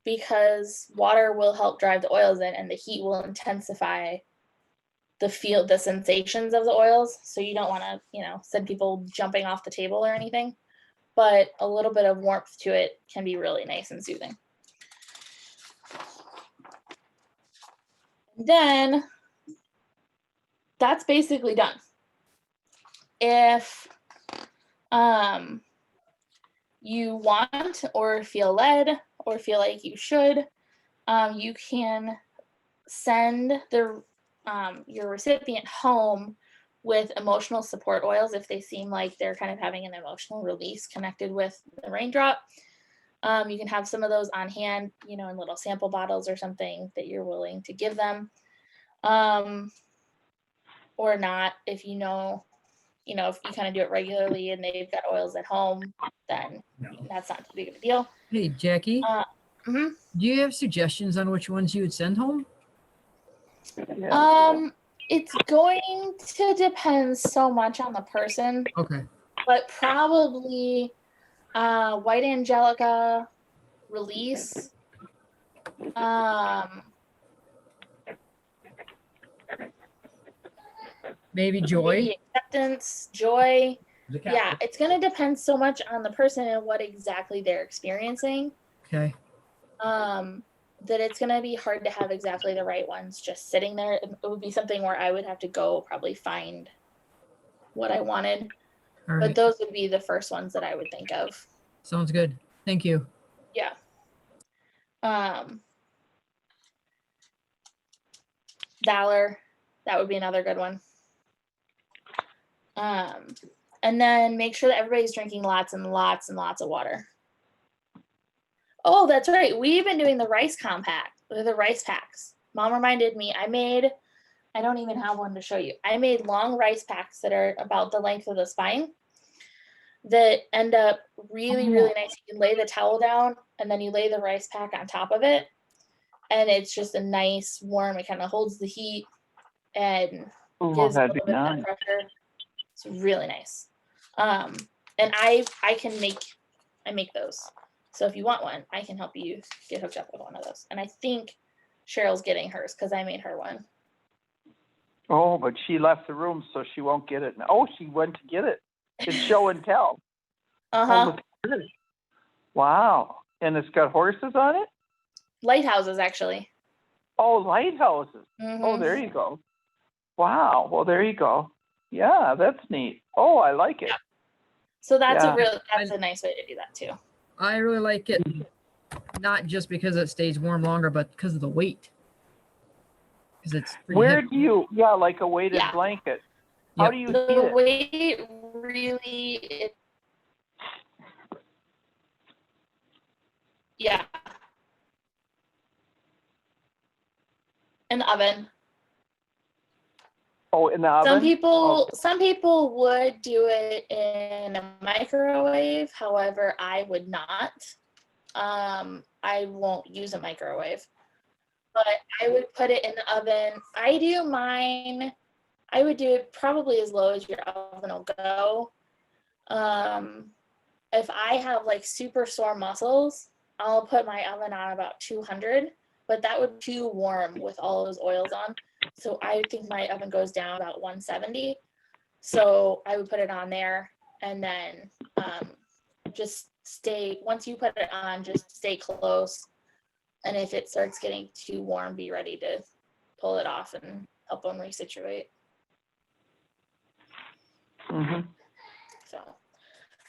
because water will help drive the oils in, and the heat will intensify the sensations of the oils. So you don't want to, send people jumping off the table or anything, but a little bit of warmth to it can be really nice and soothing. Then that's basically done. If you want or feel led or feel like you should, you can send your recipient home with emotional support oils if they seem like they're kind of having an emotional release connected with the Raindrop. You can have some of those on hand, in little sample bottles or something that you're willing to give them. Or not, if if you kind of do it regularly and they've got oils at home, then that's not too big of a deal. Hey, Jackie, do you have suggestions on which ones you would send home? Yeah. It's going to depend so much on the person. Okay. But probably White Angelica, Release. Maybe Joy. Maybe Acceptance, Joy. Yeah, it's going to depend so much on the person and what exactly they're experiencing. Okay. That it's going to be hard to have exactly the right ones just sitting there. It would be something where I would have to go probably find what I wanted. All right. But those would be the first ones that I would think of. Sounds good. Thank you. Yeah. Valor, that would be another good one. And then make sure that everybody's drinking lots and lots and lots of water. Oh, that's right. We've been doing the rice compact, or the rice packs. Mom reminded me, I don't even have one to show you. I made long rice packs that are about the length of the spine that end up really, really nice. You can lay the towel down and then you lay the rice pack on top of it. And it's just a nice warm, it kind of holds the heat and gives a little bit of pressure. It's really nice. And I make those. So if you want one, I can help you get hooked up with one of those. And I think Cheryl's getting hers because I made her one. Oh, but she left the room, so she won't get it. Oh, she went to get it. It's show and tell. Uh-huh. Oh, wow. And it's got horses on it? Lighthouses, actually. Oh, lighthouses. Oh, Mhm. there you go. Wow. Well, there you go. Yeah, that's neat. Oh, I like it. So that's Yeah. that's a nice way to do that too. I really like it, not just because it stays warm longer, but because of the weight. Because it's pretty Where heavy. do you, yeah, like a weighted Yeah. blanket. How Yep. do you heat The it? weight really, yeah, in the oven. Oh, in the oven? Some people would do it in a microwave. However, I would not. I won't use a microwave, but I would put it in the oven. I do mine. I would do it probably as low as your oven will go. If I have like super sore muscles, I'll put my oven on about 200, but that would be too warm with all those oils on. So I think my oven goes down about 170. So I would put it on there and then just stay, once you put it on, just stay close. And if it starts getting too warm, be ready to pull it off and help them resituate. Mm-hmm. So,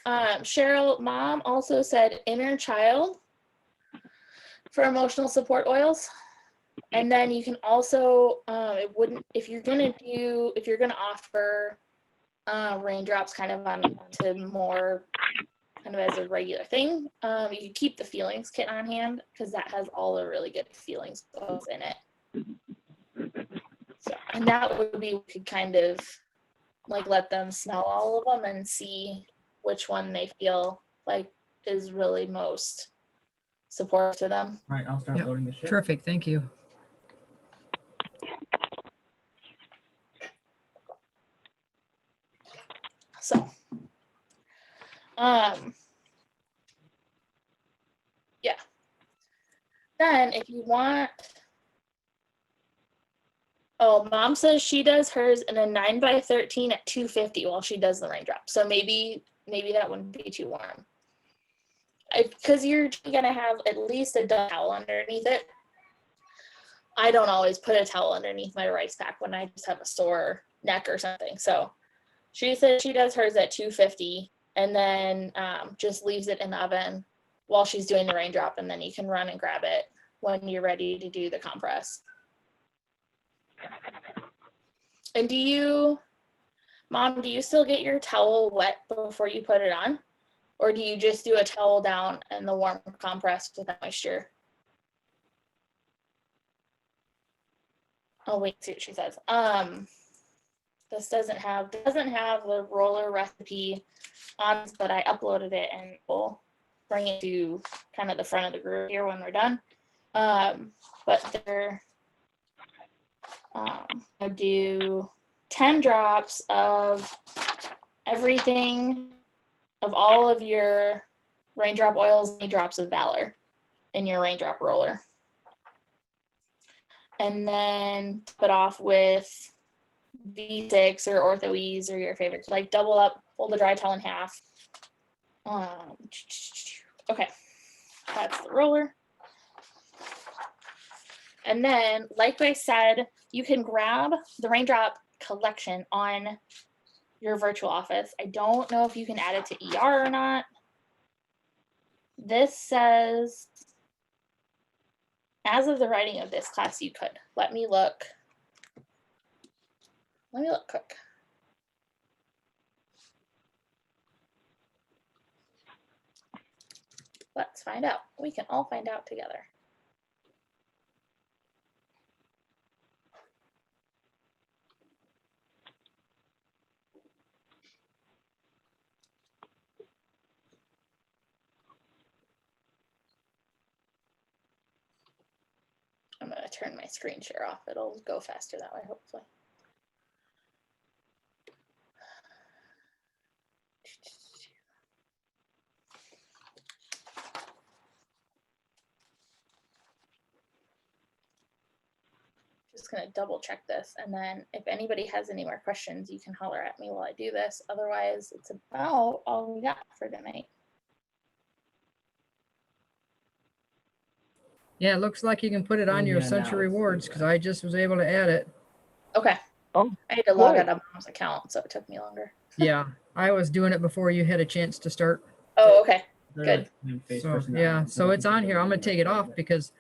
Cheryl, mom also said inner child for emotional support oils. And then you can also, it wouldn't, if you're gonna offer raindrops kind of on to more kind of as a regular thing, you can keep the feelings kit on hand because that has all the really good feelings oils in it. So, and that would be, we could kind of like let them smell all of them and see which one they feel like is really most supportive to them. All right, I'll start Yep. loading the ship. Terrific. Thank you. So, yeah. Then if you want, oh, mom says she does hers in a 9x13 at 250 while she does the raindrop. So maybe that wouldn't be too warm. Because you're gonna have at least a towel underneath it. I don't always put a towel underneath my rice pack when I just have a sore neck or something. So she says she does hers at 250 and then just leaves it in the oven while she's doing the raindrop, and then you can run and grab it when you're ready to do the compress. And Mom, do you still get your towel wet before you put it on? Or do you just do a towel down and the warm compress without moisture? Oh, wait, see what she says. This doesn't have the roller recipe on, but I uploaded it and we'll bring it to kind of the front of the group here when we're done. But I do 10 drops of everything, of all of your raindrop oils, 8 drops of Valor in your raindrop roller. And then top it off with V6 or Ortho-Ease or your favorites. Like double up, fold the dry towel in half. Okay, that's the roller. And then, like I said, you can grab the raindrop collection on your virtual office. I don't know if you can add it to ER or not. This says, as of the writing of this class, you could. Let me look quick. Let's find out. We can all find out together. I'm going to turn my screen share off. It'll go faster that way, hopefully. Just going to double check this. And then if anybody has any more questions, you can holler at me while I do this. Otherwise, it's about all we got for tonight. Yeah, it looks like you can put it on your Essential Rewards because I just was able to add it. Okay. Oh, I had to log cool. out of Mom's account, so it took me longer. Yeah, I was doing it before you had a chance to start. Oh, okay. Good. So yeah, so it's on here. I'm gonna take it off because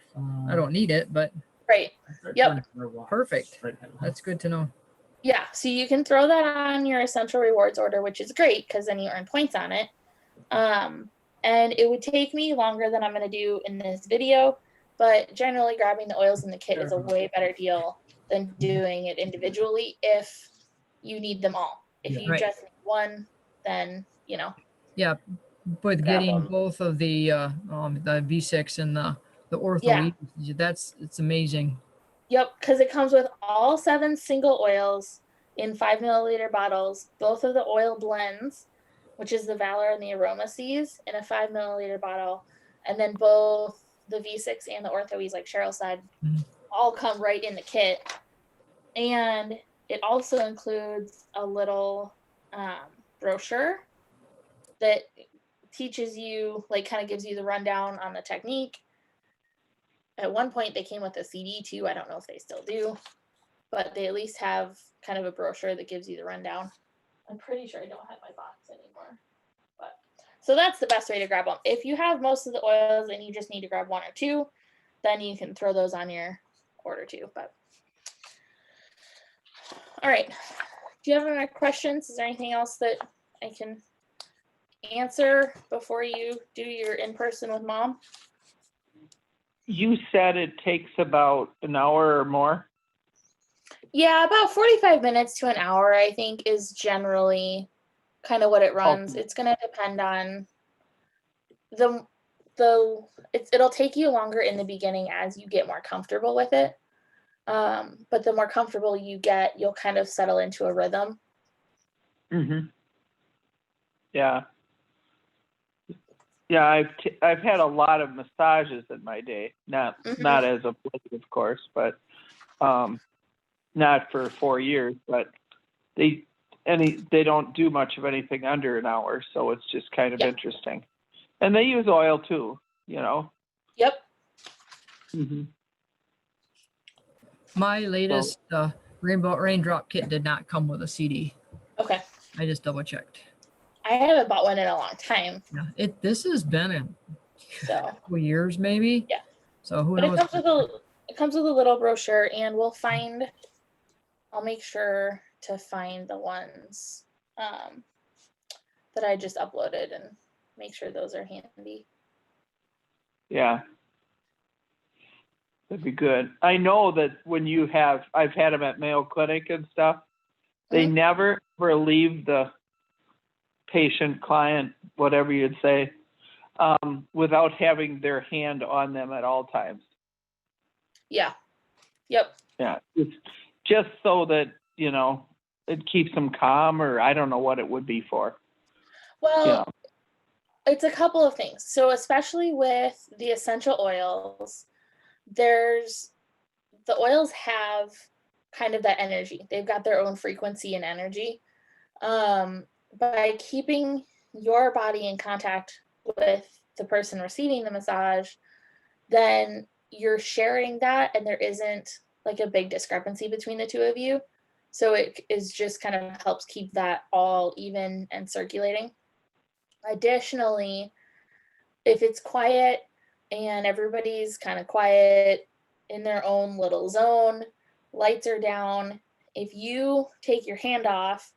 I don't need it, but Right. Yep. perfect. That's good to know. Yeah. So you can throw that on your Essential Rewards order, which is great because then you earn points on it. And it would take me longer than I'm going to do in this video, but generally grabbing the oils in the kit is a way better deal than doing it individually if you need them all. If you Right. just need one, then, you know. Yeah, but Grab getting 'em. both of the V6 and the Ortho, Yeah. it's amazing. Yep, because it comes with all 7 single oils in 5 milliliter bottles, both of the oil blends, which is the Valor and the Aroma Seas, in a 5 milliliter bottle, and then both the V6 and the Ortho-E's, like Cheryl said, all come right in the kit. And it also includes a little brochure that teaches you, like, kind of gives you the rundown on the technique. At one point, they came with a CD too. I don't know if they still do, but they at least have kind of a brochure that gives you the rundown. I'm pretty sure I don't have my box anymore. But so that's the best way to grab them. If you have most of the oils and you just need to grab 1 or 2, then you can throw those on your order too. But all right. Do you have any questions? Is there anything else that I can answer before you do your in-person with Mom? You said it takes about an hour or more? Yeah, about 45 minutes to an hour, I think, is generally kind of what it runs. Okay. It's going to depend on it'll take you longer in the beginning as you get more comfortable with it. But the more comfortable you get, you'll kind of settle into a rhythm. Mm-hmm. Yeah. Yeah, I've had a lot of massages in my day. Not as of late, of course, but not for 4 years. But they don't do much of anything under an hour, so it's just kind of interesting. And they use oil too, you know. Yep. Mm-hmm. My latest Raindrop kit did not come with a CD. Okay. I just double checked. I haven't bought one in a long time. Yeah, this has been a couple years maybe. Yeah. So who But knows? it comes with a little brochure, and I'll make sure to find the ones that I just uploaded and make sure those are handy. Yeah. That'd be good. I know that when I've had them at Mayo Clinic and stuff, they never ever leave the patient, client, whatever you'd say, without having their hand on them at all times. Yeah. Yep. Yeah. It's just so that, you know, it keeps them calm, or I don't know what it would be for. Well, it's a couple of things. So especially with the essential oils, the oils have kind of that energy. They've got their own frequency and energy. By keeping your body in contact with the person receiving the massage, then you're sharing that, and there isn't like a big discrepancy between the two of you. So it is just kind of helps keep that all even and circulating. Additionally, if it's quiet and everybody's kind of quiet in their own little zone, lights are down, if you take your hand off,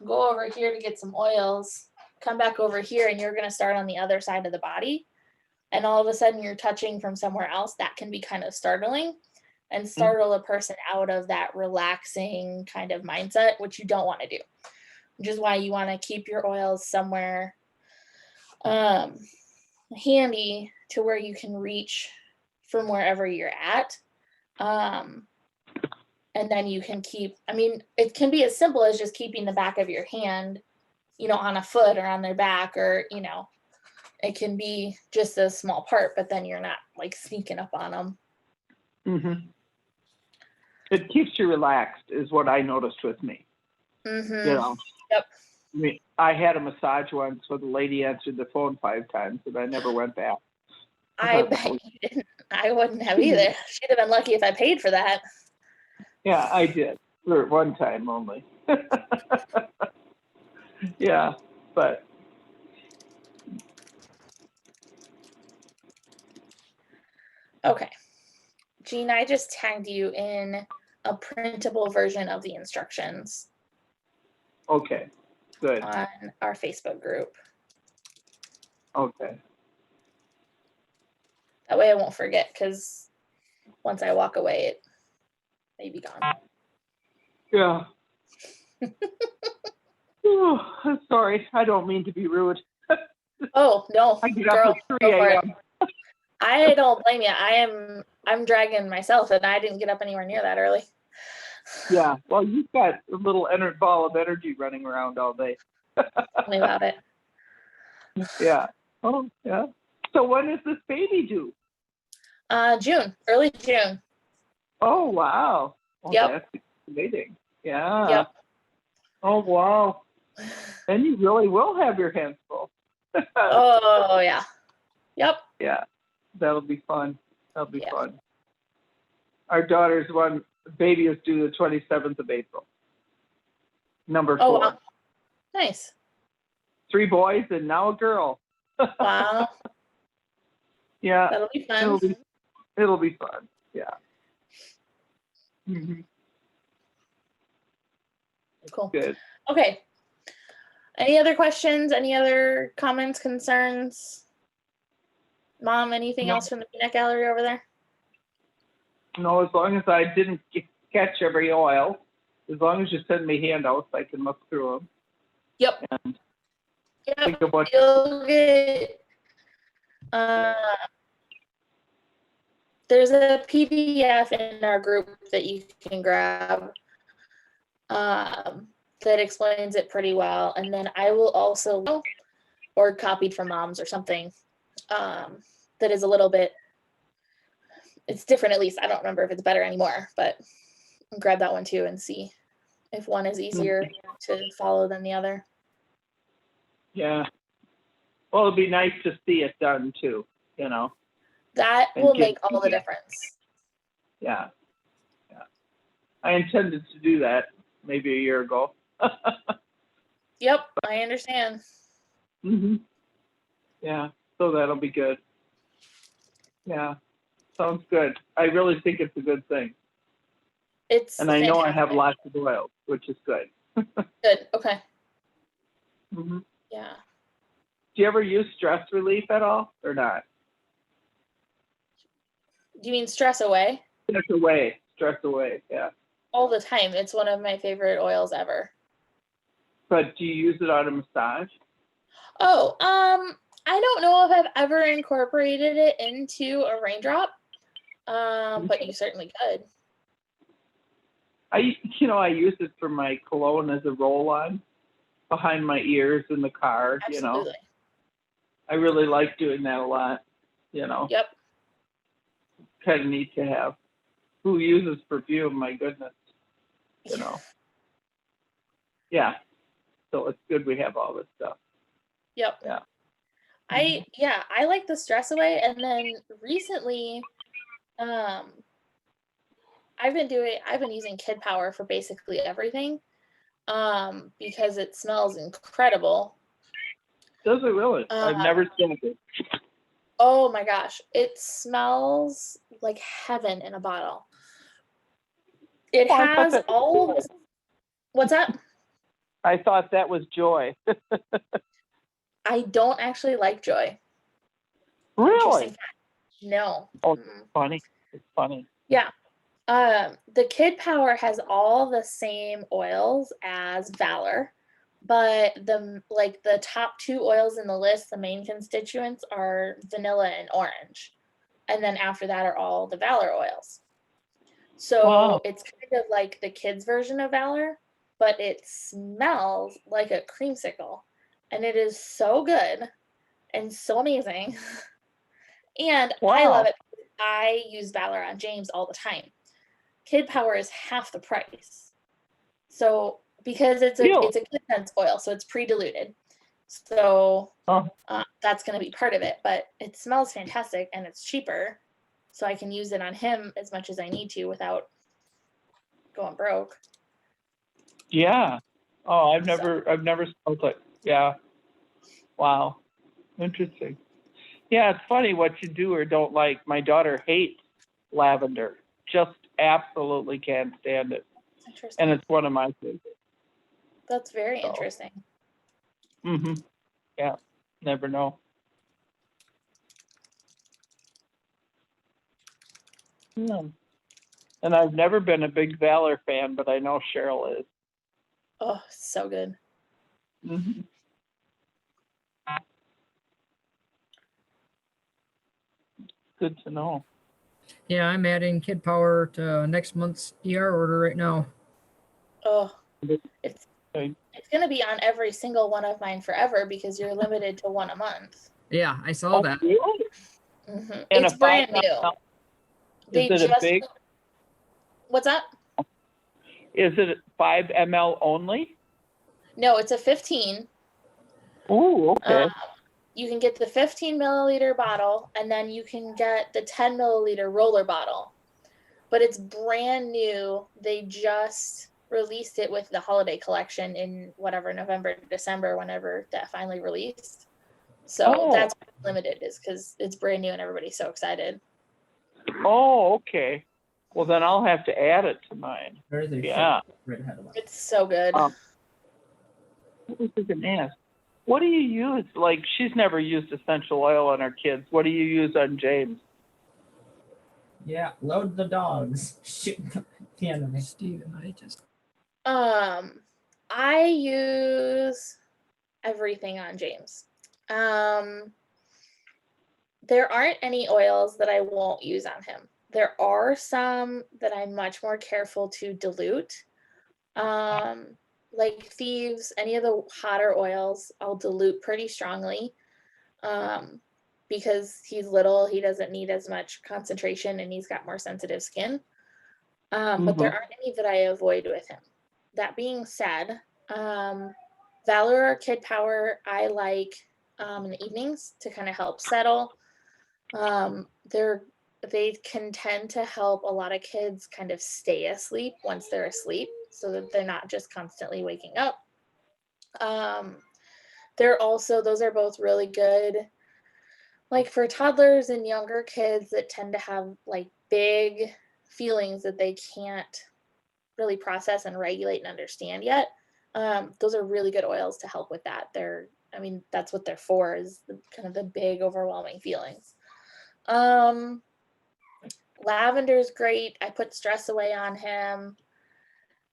go over here to get some oils, come back over here, and you're going to start on the other side of the body, and all of a sudden you're touching from somewhere else, that can be kind of startling and startle a person out of that relaxing kind of mindset, which you don't want to do, which is why you want to keep your oils somewhere handy to where you can reach from wherever you're at. And then you can it can be as simple as just keeping the back of your hand, on a foot or on their back, or, it can be just a small part, but then you're not like sneaking up on them. Mm-hmm. It keeps you relaxed is what I noticed with me. Mm-hmm. Yep. I mean, I had a massage once where the lady answered the phone 5 times and I never went back. I bet you didn't. I wouldn't have either. She'd have been lucky if I paid for that. Yeah, I did for one time only. Yeah, but Okay. Jean, I just tagged you in a printable version of the instructions okay, good. on our Facebook group. Okay. That way I won't forget, because once I walk away, it may be gone. Yeah. Oh, I'm sorry. I don't mean to be rude. Oh, no, I get up girl, at 3 go for it. a.m. I don't blame you. I'm dragging myself, and I didn't get up anywhere near that early. Yeah. Well, you've got a little ball of energy running around all day. Tell me about it. Yeah. Oh, yeah. So when is this baby due? June, early June. Oh, wow. Oh, Yep. that's exciting. Yeah. Yep. Oh, wow. And you really will have your hands full. Oh, yeah. Yep. Yeah. That'll be fun. That'll be Yeah. fun. Our daughter's baby is due the 27th of April. Number 4. Oh, wow. Nice. 3 boys and now a girl. Wow. Yeah. That'll be fun. It'll be fun. Yeah. Mm-hmm. Cool. Good. Okay. Any other questions? Any other comments, concerns? Mom, anything No. else from the peanut gallery over there? No, as long as I didn't catch every oil, as long as you send me handouts, I can look through them. Yep. And Yep. think of what. You'll get, there's a PDF in our group that you can grab that explains it pretty well. And then I will also, or copied from Mom's or something, that is a little bit, it's different at least. I don't remember if it's better anymore, but grab that one too and see if one is easier to follow than the other. Yeah. Well, it'd be nice to see it done too, you know. That will make all the difference. Yeah. Yeah. I intended to do that maybe a year ago. Yep, I understand. Mm-hmm. Yeah. So that'll be good. Yeah. Sounds good. I really think it's a good thing. It's And I know I have fantastic. lots of oils, which is good. Good. Okay. Mm-hmm. Yeah. Do you ever use stress relief at all or not? Do you mean stress away? Stress away, yeah. All the time. It's one of my favorite oils ever. But do you use it on a massage? Oh, I don't know if I've ever incorporated it into a raindrop, but you certainly could. I use it for my cologne as a roll-on behind my ears in the car. Absolutely. You know, I really like doing that a lot. You know, Yep. kind of neat to have. Who uses perfume? My goodness. You know. Yeah. So it's good we have all this stuff. Yep. Yeah. I like the stress away, and then recently, I've been using Kid Power for basically everything, because it smells incredible. Does it really? I've never seen it. Oh my gosh, it smells like heaven in a bottle. It has all this. What's that? I thought that was Joy. I don't actually like Joy. Really? Interesting fact. No. Oh, it's funny. It's funny. Yeah. The Kid Power has all the same oils as Valor, but the top 2 oils in the list, the main constituents, are vanilla and orange. And then after that are all the Valor oils. So Wow. It's kind of like the kids' version of Valor, but it smells like a creamsicle. And it is so good and so amazing. And Wow. I love it. I use Valor on James all the time. Kid Power is half the price. So because it's a good sense oil, so it's pre-diluted. So that's going to be part of it, but it smells fantastic and it's cheaper. so I can use it on him as much as I need to without going broke. Yeah. Oh, I've never smelled it. Yeah. Wow. Interesting. Yeah, it's funny what you do or don't like. My daughter hates lavender. Just absolutely can't stand it. Interesting. And it's one of my favorites. That's very interesting. Mm-hmm. Yeah. Never know. Yeah. And I've never been a big Valor fan, but I know Cheryl is. Oh, so good. Mm-hmm. Good to know. Yeah, I'm adding Kid Power to next month's ER order right now. Oh, it's Okay. going to be on every single one of mine forever because you're limited to one a month. Yeah, I saw that. Really? Mm-hmm. And It's a brand 5 new. ml, They is it just. a big? What's that? Is it 5 ml only? No, it's a 15. Oh, okay. You can get the 15 milliliter bottle, and then you can get the 10 milliliter roller bottle. But it's brand new. They just released it with the holiday collection in whatever, November, December, whenever that finally released. So that's limited, is because it's brand new and everybody's so excited. Oh, okay. Well, then I'll have to add it to mine. Yeah. It's so good. What was I going to ask? What do you use? Like, she's never used essential oil on her kids. What do you use on James? Yeah, load the dogs. Shoot the enemy. Steven, I just. I use everything on James. There aren't any oils that I won't use on him. There are some that I'm much more careful to dilute. Like Thieves, any of the hotter oils, I'll dilute pretty strongly. Because he's little, he doesn't need as much concentration and he's got more sensitive skin. But there aren't any that I avoid with him. That being said, Valor or Kid Power, I like in the evenings to kind of help settle. They can tend to help a lot of kids kind of stay asleep once they're asleep so that they're not just constantly waking up. Those are both really good, like for toddlers and younger kids that tend to have like big feelings that they can't really process and regulate and understand yet. Those are really good oils to help with that. That's what they're for, is kind of the big overwhelming feelings. Lavender's great. I put stress away on him.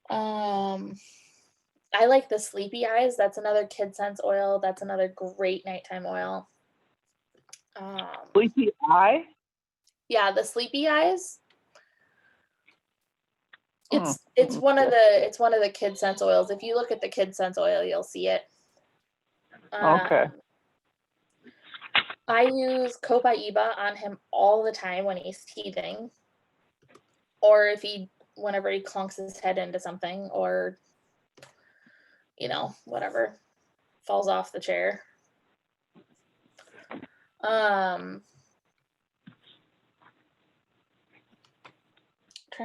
I like the Sleepy Eyes. That's another Kid Sense oil. That's another great nighttime oil. Sleepy Eye? Yeah, the Sleepy Eyes. It's one of the Kid Sense oils. If you look at the Kid Sense oil, you'll see it. Okay. I use Copaiba on him all the time when he's teething, or whenever he clunks his head into something, or whatever, falls off the chair. Trying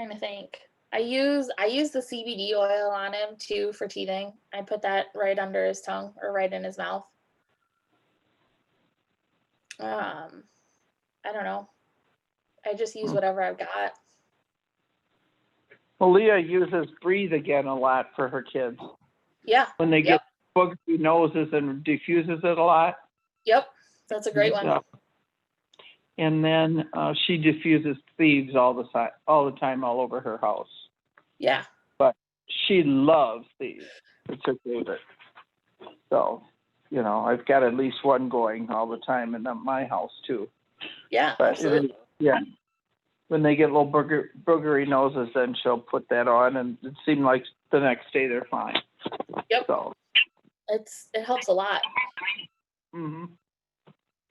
to think. I use the CBD oil on him too for teething. I put that right under his tongue or right in his mouth. I don't know. I just use whatever I've got. Well, Leah uses Breathe Again a lot for her kids. Yeah. When they get boogery noses and diffuses it a lot. Yep. That's a great one. Yeah. And then she diffuses Thieves all the time all over her house. Yeah. But she loves Thieves. It's her favorite. So, I've got at least one going all the time in my house too. Yeah, but absolutely. When they get little boogery noses, then she'll put that on, and it seemed like the next day they're fine. Yep. So it helps a lot.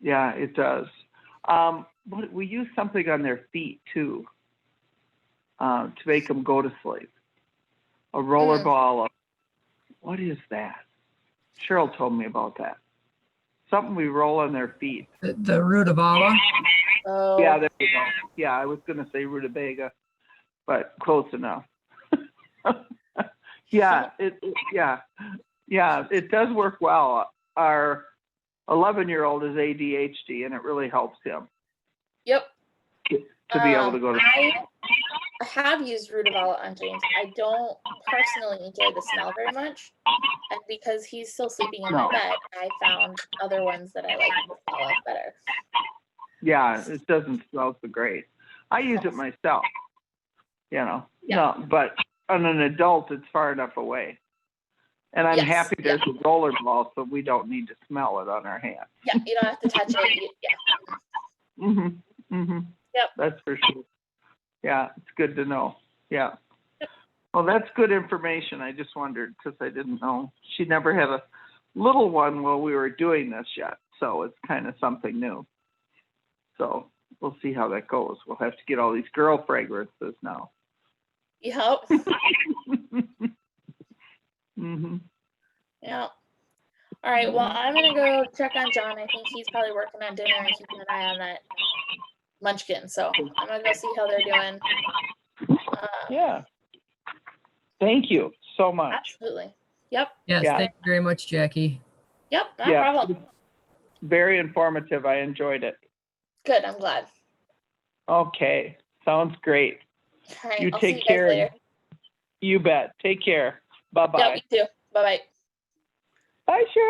Yeah, it does. We use something on their feet too, to make them go to sleep. A roller ball. What is that? Cheryl told me about that. Something we roll on their feet. The root of Allah. Oh, Yeah, there you go. Yeah, I was gonna say rutabaga, but close enough. Yeah, it does work well. Our 11-year-old is ADHD, and it really helps him yep. to be able to go to. I have used Rutavala on James. I don't personally enjoy the smell very much. And because he's still sleeping in my No. bed, I found other ones that I like the smell of better. Yeah, it doesn't smell so great. I use it myself, Yeah. No, but on an adult, it's far enough away. And I'm Yes, happy yeah. there's a roller ball, so we don't need to smell it on our hands. Yeah, you don't have to touch it. Yeah. Yep. That's for sure. Yeah, it's good to know. Yeah. Yep. Well, that's good information. I just wondered because I didn't know. She never had a little one while we were doing this yet, so it's kind of something new. So we'll see how that goes. We'll have to get all these girl fragrances now. Yep. Mm-hmm. Yeah. All right. Well, I'm gonna go check on John. I think he's probably working on dinner and keeping an eye on that munchkin. So I'm gonna go see how they're doing. Yeah. Thank you so much. Absolutely. Yep. Yes, Yeah. thank you very much, Jackie. Yep. No Yeah. problem. Very informative. I enjoyed it. Good. I'm glad. Okay. Sounds great. All right. You I'll see take you guys care. later. You bet. Take care. Bye-bye. Yep. You too. Bye bye. Bye, Cheryl.